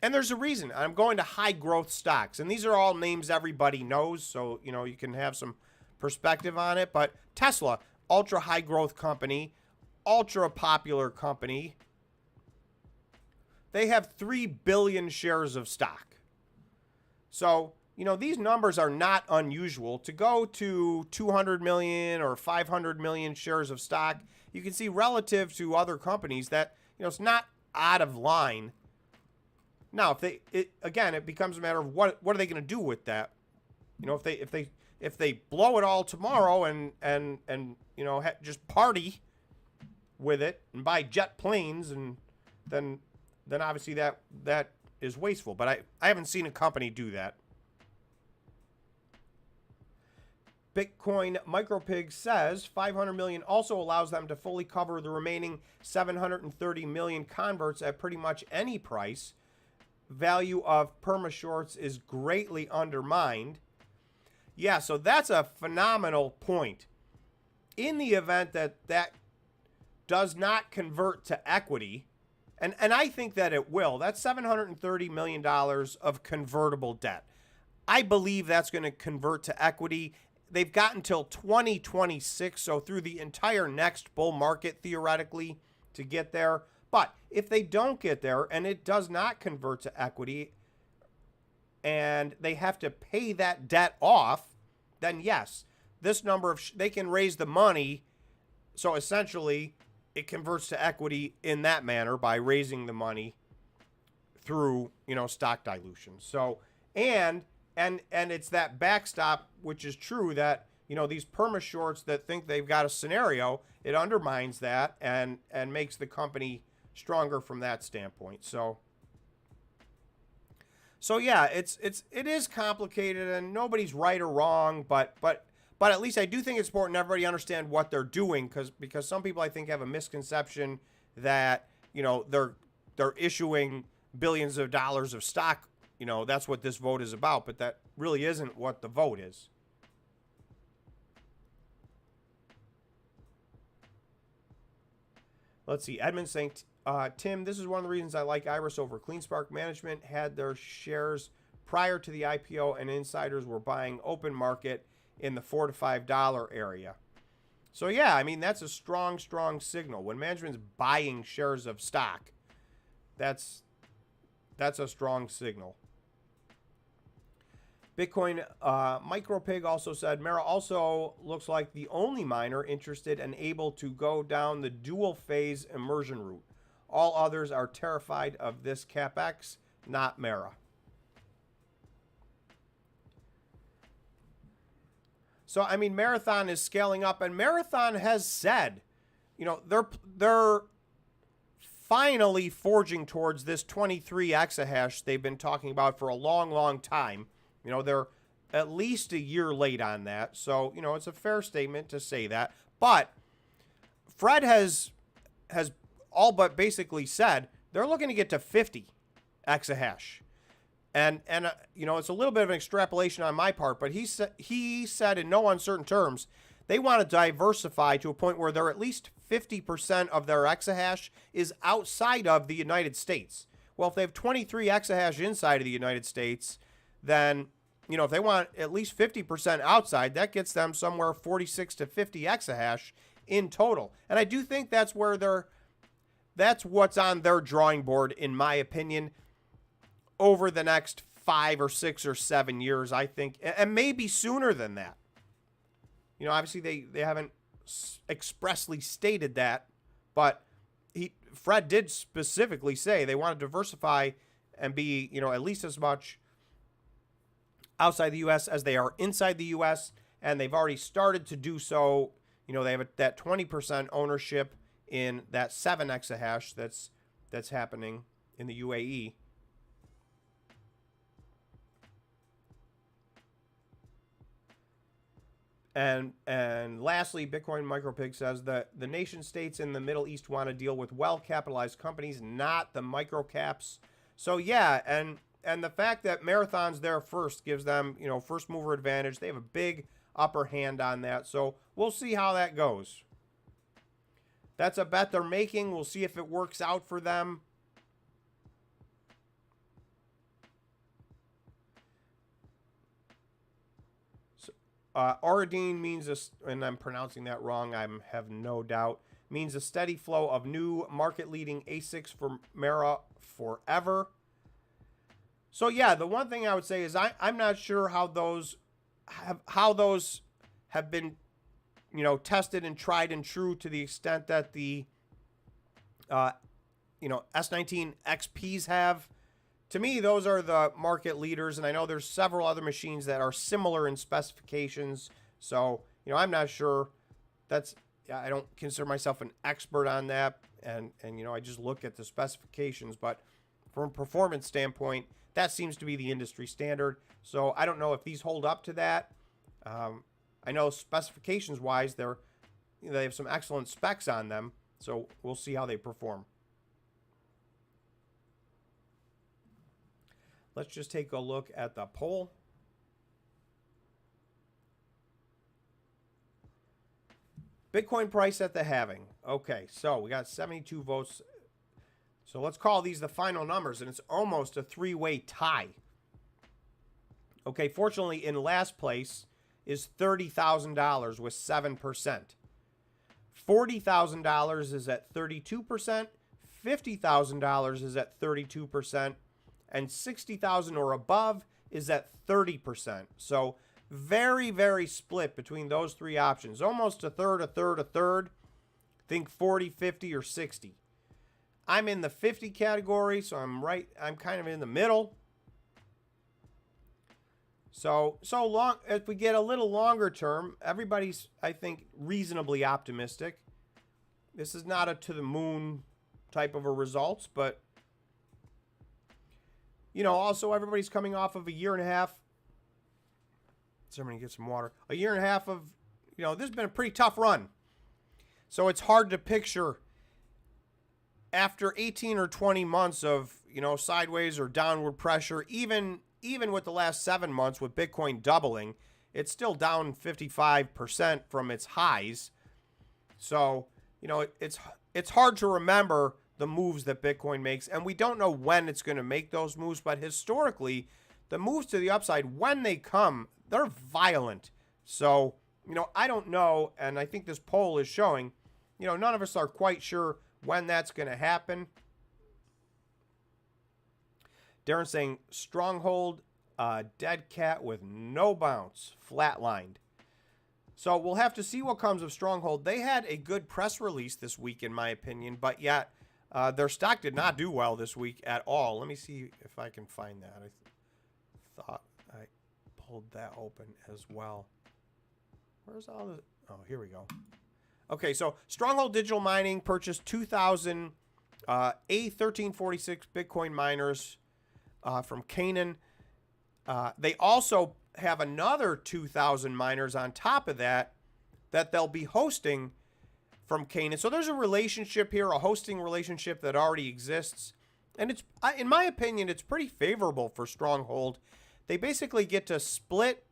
A: And there's a reason. I'm going to high growth stocks. And these are all names everybody knows. So, you can have some perspective on it. But Tesla, ultra high growth company, ultra popular company. They have 3 billion shares of stock. So, these numbers are not unusual. To go to 200 million or 500 million shares of stock, you can see relative to other companies that, it's not out of line. Now, it becomes a matter of what are they going to do with that? If they blow it all tomorrow and just party with it and buy jet planes, and then obviously that is wasteful. But I haven't seen a company do that. Bitcoin MicroPig says 500 million also allows them to fully cover the remaining 730 million converts at pretty much any price. Value of perma-shorts is greatly undermined. Yeah, so that's a phenomenal point. In the event that does not convert to equity, and I think that it will, that's $730 million of convertible debt. I believe that's going to convert to equity. They've got until 2026, so through the entire next bull market, theoretically, to get there. But if they don't get there and it does not convert to equity and they have to pay that debt off, then yes, this number of they can raise the money. So essentially, it converts to equity in that manner by raising the money through, stock dilution. So, and it's that backstop, which is true, that, these perma shorts that think they've got a scenario, it undermines that and makes the company stronger from that standpoint. So yeah, it is complicated and nobody's right or wrong, but at least I do think it's important everybody understand what they're doing, because some people I think have a misconception that, they're issuing billions of dollars of stock. That's what this vote is about, but that really isn't what the vote is. Let's see. Edmund saying, Tim, this is one of the reasons I like Iris over CleanSpark. Management had their shares prior to the IPO and insiders were buying open market in the $4 to $5 area. So yeah, I mean, that's a strong signal. When management's buying shares of stock, that's a strong signal. Bitcoin MicroPig also said, Mara also looks like the only miner interested and able to go down the dual phase immersion route. All others are terrified of this CapEx, not Mara. So, I mean, Marathon is scaling up, and Marathon has said, they're finally forging towards this 23 exahash they've been talking about for a long time. They're at least a year late on that. So, it's a fair statement to say that. But Fred has all but basically said they're looking to get to 50 exahash. And it's a little bit of an extrapolation on my part, but he said in no uncertain terms, they want to diversify to a point where they're at least 50% of their exahash is outside of the United States. Well, if they have 23 exahash inside of the United States, then, if they want at least 50% outside, that gets them somewhere 46 to 50 exahash in total. And I do think that's what's on their drawing board, in my opinion, over the next 5 or 6 or 7 years, I think, and maybe sooner than that. Obviously they haven't expressly stated that, but Fred did specifically say they want to diversify and be, at least as much outside the U.S. as they are inside the U.S., and they've already started to do so. They have that 20% ownership in that 7 exahash that's happening in the UAE. And lastly, Bitcoin MicroPig says that the nation states in the Middle East want to deal with well-capitalized companies, not the microcaps. So yeah, and the fact that Marathon's there first gives them, first mover advantage. They have a big upper hand on that. So we'll see how that goes. That's a bet they're making. We'll see if it works out for them. Aridine means, and I'm pronouncing that wrong, I have no doubt, means a steady flow of new market-leading ASICs for Mara forever. So yeah, the one thing I would say is I'm not sure how those have been, tested and tried and true to the extent that the, S19 XPs have. To me, those are the market leaders, and I know there's several other machines that are similar in specifications. So, I'm not sure. I don't consider myself an expert on that, and I just look at the specifications. But from a performance standpoint, that seems to be the industry standard. So I don't know if these hold up to that. I know specifications-wise, they have some excellent specs on them. So we'll see how they perform. Let's just take a look at the poll. Bitcoin price at the halving. Okay, so we got 72 votes. So let's call these the final numbers, and it's almost a 3-way tie. Okay, fortunately, in last place is $30,000 with 7%. $40,000 is at 32%. $50,000 is at 32%. And 60,000 or above is at 30%. So very, very split between those three options. Almost a third, a third, a third. Think 40, 50, or 60. I'm in the 50 category, so I'm kind of in the middle. So long, if we get a little longer term, everybody's, I think, reasonably optimistic. This is not a to the moon type of a results, but also everybody's coming off of a year and a half. Somebody get some water. A year and a half of, this has been a pretty tough run. So it's hard to picture after 18 or 20 months of, sideways or downward pressure, even with the last 7 months with Bitcoin doubling, it's still down 55% from its highs. So, it's hard to remember the moves that Bitcoin makes, and we don't know when it's going to make those moves, but historically, the moves to the upside, when they come, they're violent. So, I don't know, and I think this poll is showing, none of us are quite sure when that's going to happen. Darren's saying, Stronghold, dead cat with no bounce, flatlined. So we'll have to see what comes of Stronghold. They had a good press release this week, in my opinion, but yet their stock did not do well this week at all. Let me see if I can find that. I thought I pulled that open as well. Where's all the... Oh, here we go. Okay, so Stronghold Digital Mining purchased 2,000 A1346 Bitcoin miners from Canaan. They also have another 2,000 miners on top of that they'll be hosting from Canaan. So there's a relationship here, a hosting relationship that already exists. And it's, in my opinion, it's pretty favorable for Stronghold. They basically get to split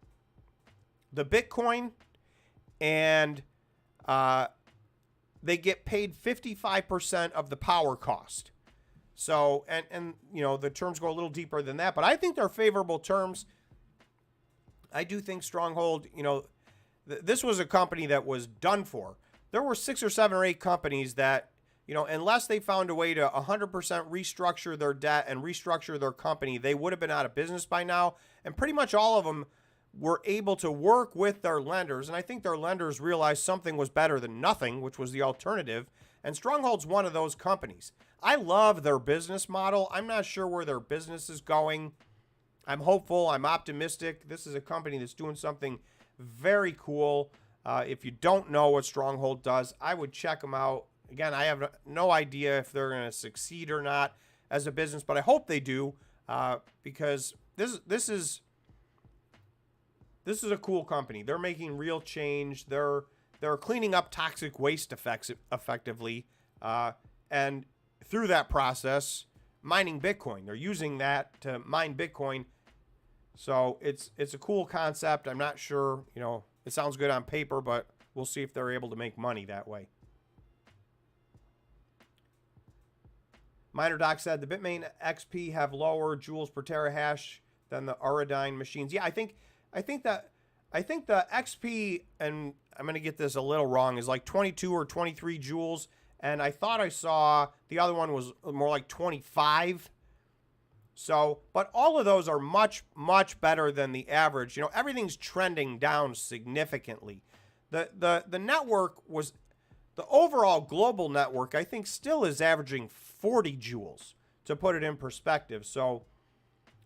A: the Bitcoin, and they get paid 55% of the power cost. So, and the terms go a little deeper than that, but I think they're favorable terms. I do think Stronghold, this was a company that was done for. There were 6 or 7 or 8 companies that, unless they found a way to 100% restructure their debt and restructure their company, they would have been out of business by now. And pretty much all of them were able to work with their lenders. And I think their lenders realized something was better than nothing, which was the alternative. And Stronghold's one of those companies. I love their business model. I'm not sure where their business is going. I'm hopeful. I'm optimistic. This is a company that's doing something very cool. If you don't know what Stronghold does, I would check them out. Again, I have no idea if they're going to succeed or not as a business, but I hope they do, because this is a cool company. They're making real change. They're cleaning up toxic waste effectively, and through that process, mining Bitcoin. They're using that to mine Bitcoin. So it's a cool concept. I'm not sure, it sounds good on paper, but we'll see if they're able to make money that way. MinerDoc said the Bitmain XP have lower joules per terahash than the IREN machines. Yeah, I think the XP, and I'm going to get this a little wrong, is like 22 or 23 joules, and I thought I saw the other one was more like 25. So, but all of those are much, much better than the average. Everything's trending down significantly. The network was, the overall global network, I think, still is averaging 40 joules, to put it in perspective. So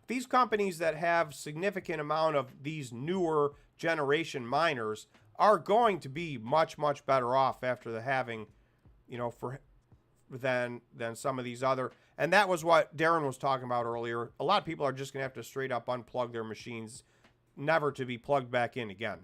A: these companies that have significant amount of these newer generation miners are going to be much, much better off after the halving, than some of these other. And that was what Darren was talking about earlier. A lot of people are just going to have to straight up unplug their machines, never to be plugged back in again.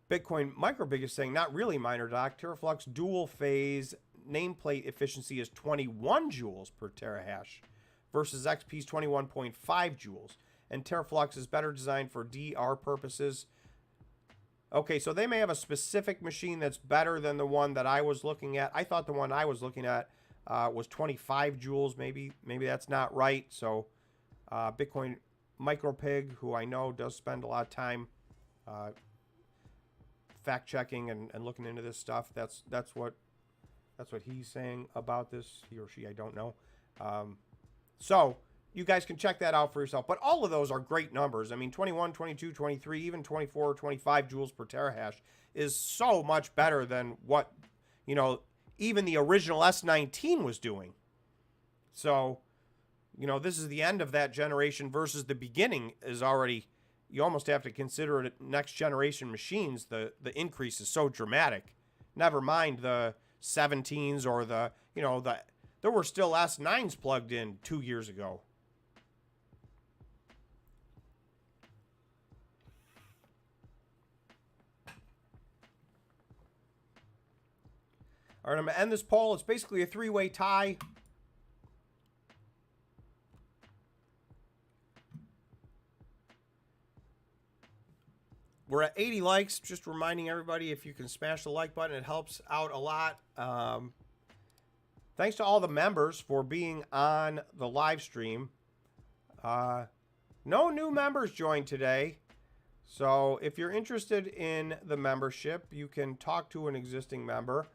A: Bitcoin MicroBig is saying, not really, MinerDoc. Teraflux dual phase nameplate efficiency is 21 joules per terahash versus XP's 21.5 joules. And Teraflux is better designed for DR purposes. Okay, so they may have a specific machine that's better than the one that I was looking at. I thought the one I was looking at was 25 joules. Maybe that's not right. So Bitcoin MicroPig, who I know does spend a lot of time fact checking and looking into this stuff. That's what he's saying about this. He or she, I don't know. So you guys can check that out for yourself. But all of those are great numbers. I mean, 21, 22, 23, even 24, 25 joules per terahash is so much better than what, even the original S19 was doing. So, this is the end of that generation versus the beginning is already, you almost have to consider it next generation machines. The increase is so dramatic. Never mind the 17s or there were still S9s plugged in 2 years ago. All right, I'm going to end this poll. It's basically a three-way tie. We're at 80 likes. Just reminding everybody, if you can smash the like button, it helps out a lot. Thanks to all the members for being on the live stream. No new members joined today. So if you're interested in the membership, you can talk to an existing member.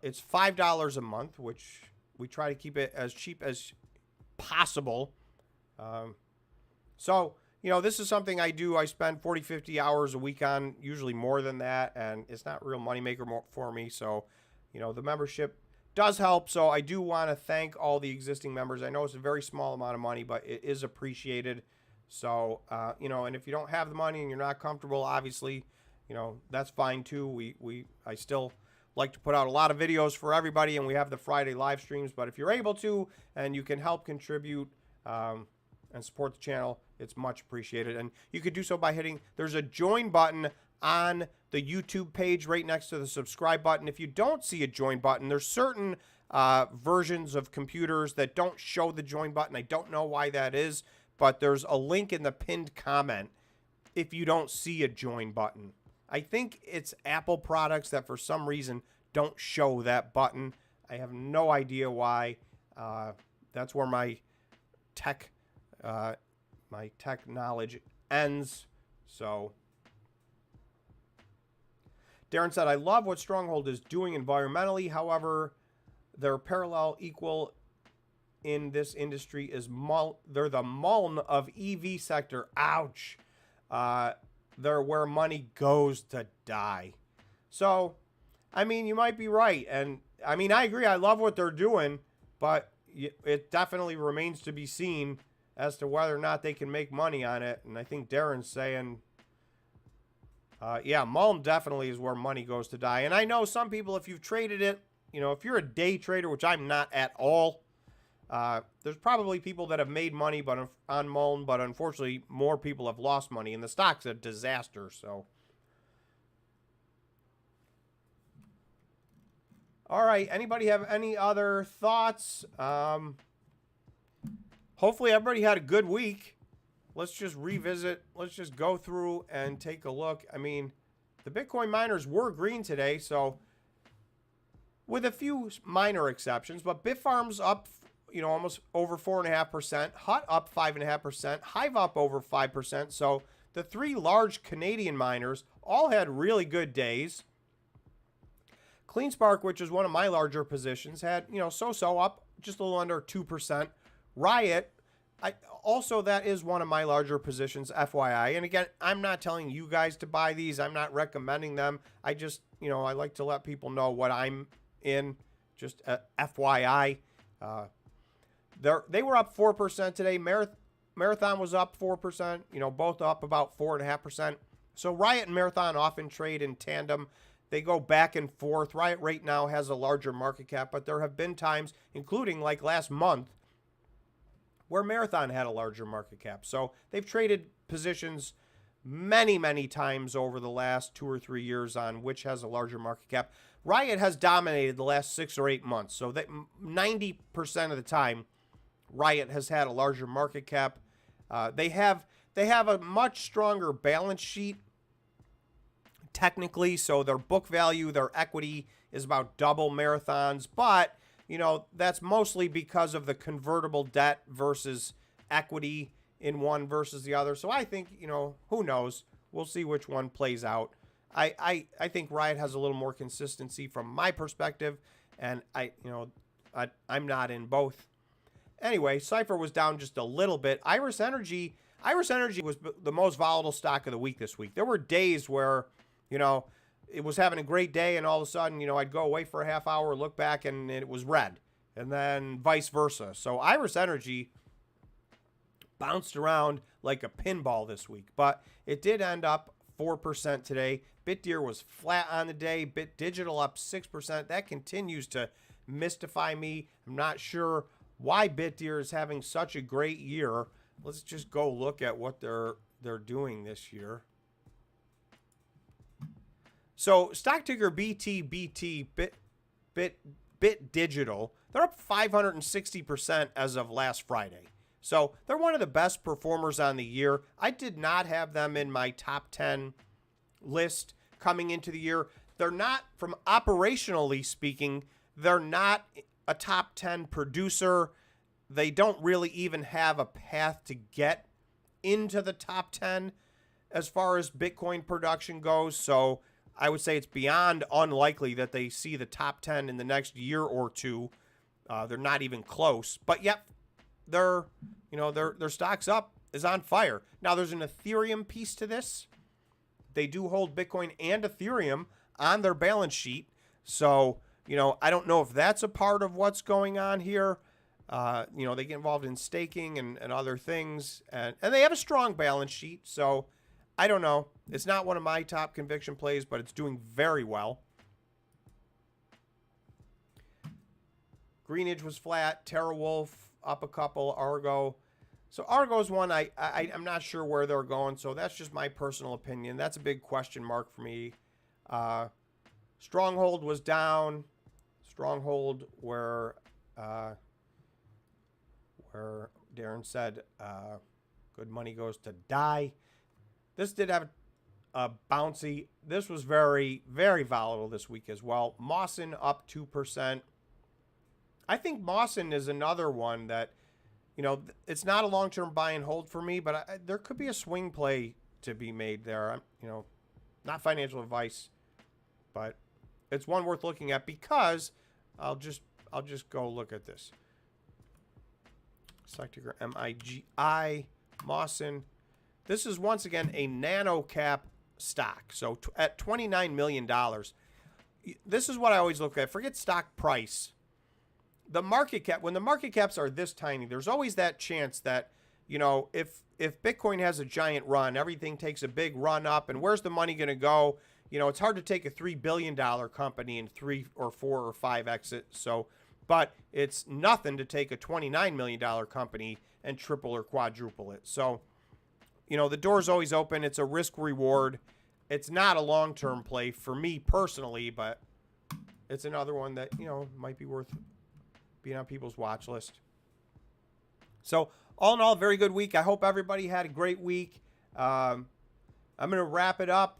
A: It's $5 a month, which we try to keep it as cheap as possible. So, this is something I do. I spend 40, 50 hours a week on, usually more than that, and it's not a real moneymaker for me. So, the membership does help. So I do want to thank all the existing members. I know it's a very small amount of money, but it is appreciated. So, and if you don't have the money and you're not comfortable, obviously, that's fine too. I still like to put out a lot of videos for everybody, and we have the Friday live streams. But if you're able to and you can help contribute and support the channel, it's much appreciated. And you could do so by there's a join button on the YouTube page right next to the subscribe button. If you don't see a join button, there's certain versions of computers that don't show the join button. I don't know why that is, but there's a link in the pinned comment if you don't see a join button. I think it's Apple products that for some reason don't show that button. I have no idea why. That's where my tech knowledge ends. So Darren said, I love what Stronghold is doing environmentally. However, their parallel equal in this industry is they're the Muln of EV sector. Ouch. they're where money goes to die. So, I mean, you might be right. And, I mean, I agree. I love what they're doing. But it definitely remains to be seen as to whether or not they can make money on it. And I think Darren's saying, yeah, Mullen definitely is where money goes to die. And I know some people, if you've traded it, you know, if you're a day trader, which I'm not at all, there's probably people that have made money on Mullen, but unfortunately more people have lost money. And the stock's a disaster, so. All right, anybody have any other thoughts? Hopefully everybody had a good week. Let's just revisit. Let's just go through and take a look. I mean, the Bitcoin miners were green today, so with a few minor exceptions, but Bitfarms up, you know, almost over 4.5%, HUT up 5.5%, Hive up over 5%. So the three large Canadian miners all had really good days. CleanSpark, which is one of my larger positions, had, you know, so-so up just a little under 2%. Riot, also that is one of my larger positions, FYI. And again, I'm not telling you guys to buy these. I'm not recommending them. I just, you know, I like to let people know what I'm in, just FYI. They were up 4% today. Marathon was up 4%, you know, both up about 4.5%. So Riot and Marathon often trade in tandem. They go back and forth. Riot right now has a larger market cap, but there have been times, including like last month, where Marathon had a larger market cap. So they've traded positions many, many times over the last 2 or 3 years on which has a larger market cap. Riot has dominated the last 6 or 8 months. So that 90% of the time, Riot has had a larger market cap. They have a much stronger balance sheet technically. So their book value, their equity is about double Marathon's, but you know, that's mostly because of the convertible debt versus equity in one versus the other. So I think, you know, who knows? We'll see which one plays out. I think Riot has a little more consistency from my perspective, and I'm not in both. Anyway, CIFR was down just a little bit. Iris Energy was the most volatile stock of the week this week. There were days where, you know, it was having a great day, and all of a sudden, you know, I'd go away for a half hour, look back, and it was red, and then vice versa. So Iris Energy bounced around like a pinball this week, but it did end up 4% today. BitDeer was flat on the day. BitDigital up 6%. That continues to mystify me. I'm not sure why BitDeer is having such a great year. Let's just go look at what they're doing this year. So stock ticker BTBT, BitDigital, they're up 560% as of last Friday. So they're one of the best performers on the year. I did not have them in my top 10 list coming into the year. They're not, from operationally speaking, they're not a top 10 producer. They don't really even have a path to get into the top 10 as far as Bitcoin production goes. So I would say it's beyond unlikely that they see the top 10 in the next year or two. They're not even close. But yet, their stock's up is on fire. Now, there's an Ethereum piece to this. They do hold Bitcoin and Ethereum on their balance sheet. So, you know, I don't know if that's a part of what's going on here. You know, they get involved in staking and other things. And they have a strong balance sheet. So, I don't know. It's not one of my top conviction plays, but it's doing very well. Greenidge was flat. TerraWulf up a couple. Argo. So Argo's one I'm not sure where they're going. So that's just my personal opinion. That's a big question mark for me. Stronghold was down. Stronghold where Darren said good money goes to die. This did have a bouncy. This was very, very volatile this week as well. Mawson up 2%. I think Mawson is another one that, you know, it's not a long-term buy and hold for me, but there could be a swing play to be made there. You know, not financial advice, but it's one worth looking at because I'll just go look at this. Stock ticker MIGI, Mawson. this is once again a nano cap stock. So at $29 million, this is what I always look at. Forget stock price. The market cap, when the market caps are this tiny, there's always that chance that, you know, if Bitcoin has a giant run, everything takes a big run up, and where's the money going to go? You know, it's hard to take a $3 billion company and 3 or 4 or 5 exit. So, but it's nothing to take a $29 million company and triple or quadruple it. So, you know, the door's always open. It's a risk reward. It's not a long-term play for me personally, but it's another one that, you know, might be worth being on people's watch list. So all in all, very good week. I hope everybody had a great week. I'm going to wrap it up.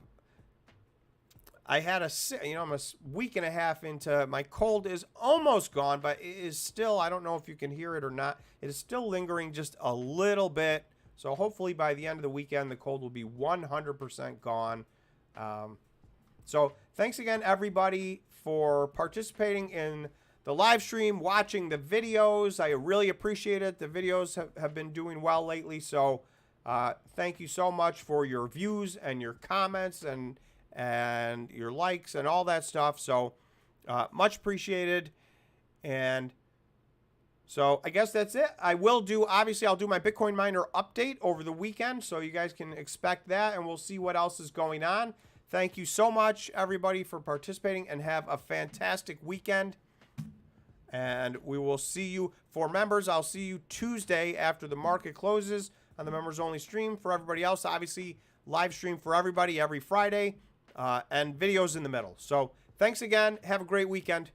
A: I had I'm a week and a half into, my cold is almost gone, but it is still, I don't know if you can hear it or not. It is still lingering just a little bit. So hopefully by the end of the weekend, the cold will be 100% gone. So thanks again, everybody, for participating in the live stream, watching the videos. I really appreciate it. The videos have been doing well lately. So thank you so much for your views and your comments and your likes and all that stuff. So much appreciated. And so I guess that's it. Obviously I'll do my Bitcoin miner update over the weekend, so you guys can expect that, and we'll see what else is going on. Thank you so much, everybody, for participating, and have a fantastic weekend. And we will see you. For members, I'll see you Tuesday after the market closes on the members only stream. For everybody else, obviously, live stream for everybody every Friday, and videos in the middle. So thanks again. Have a great weekend.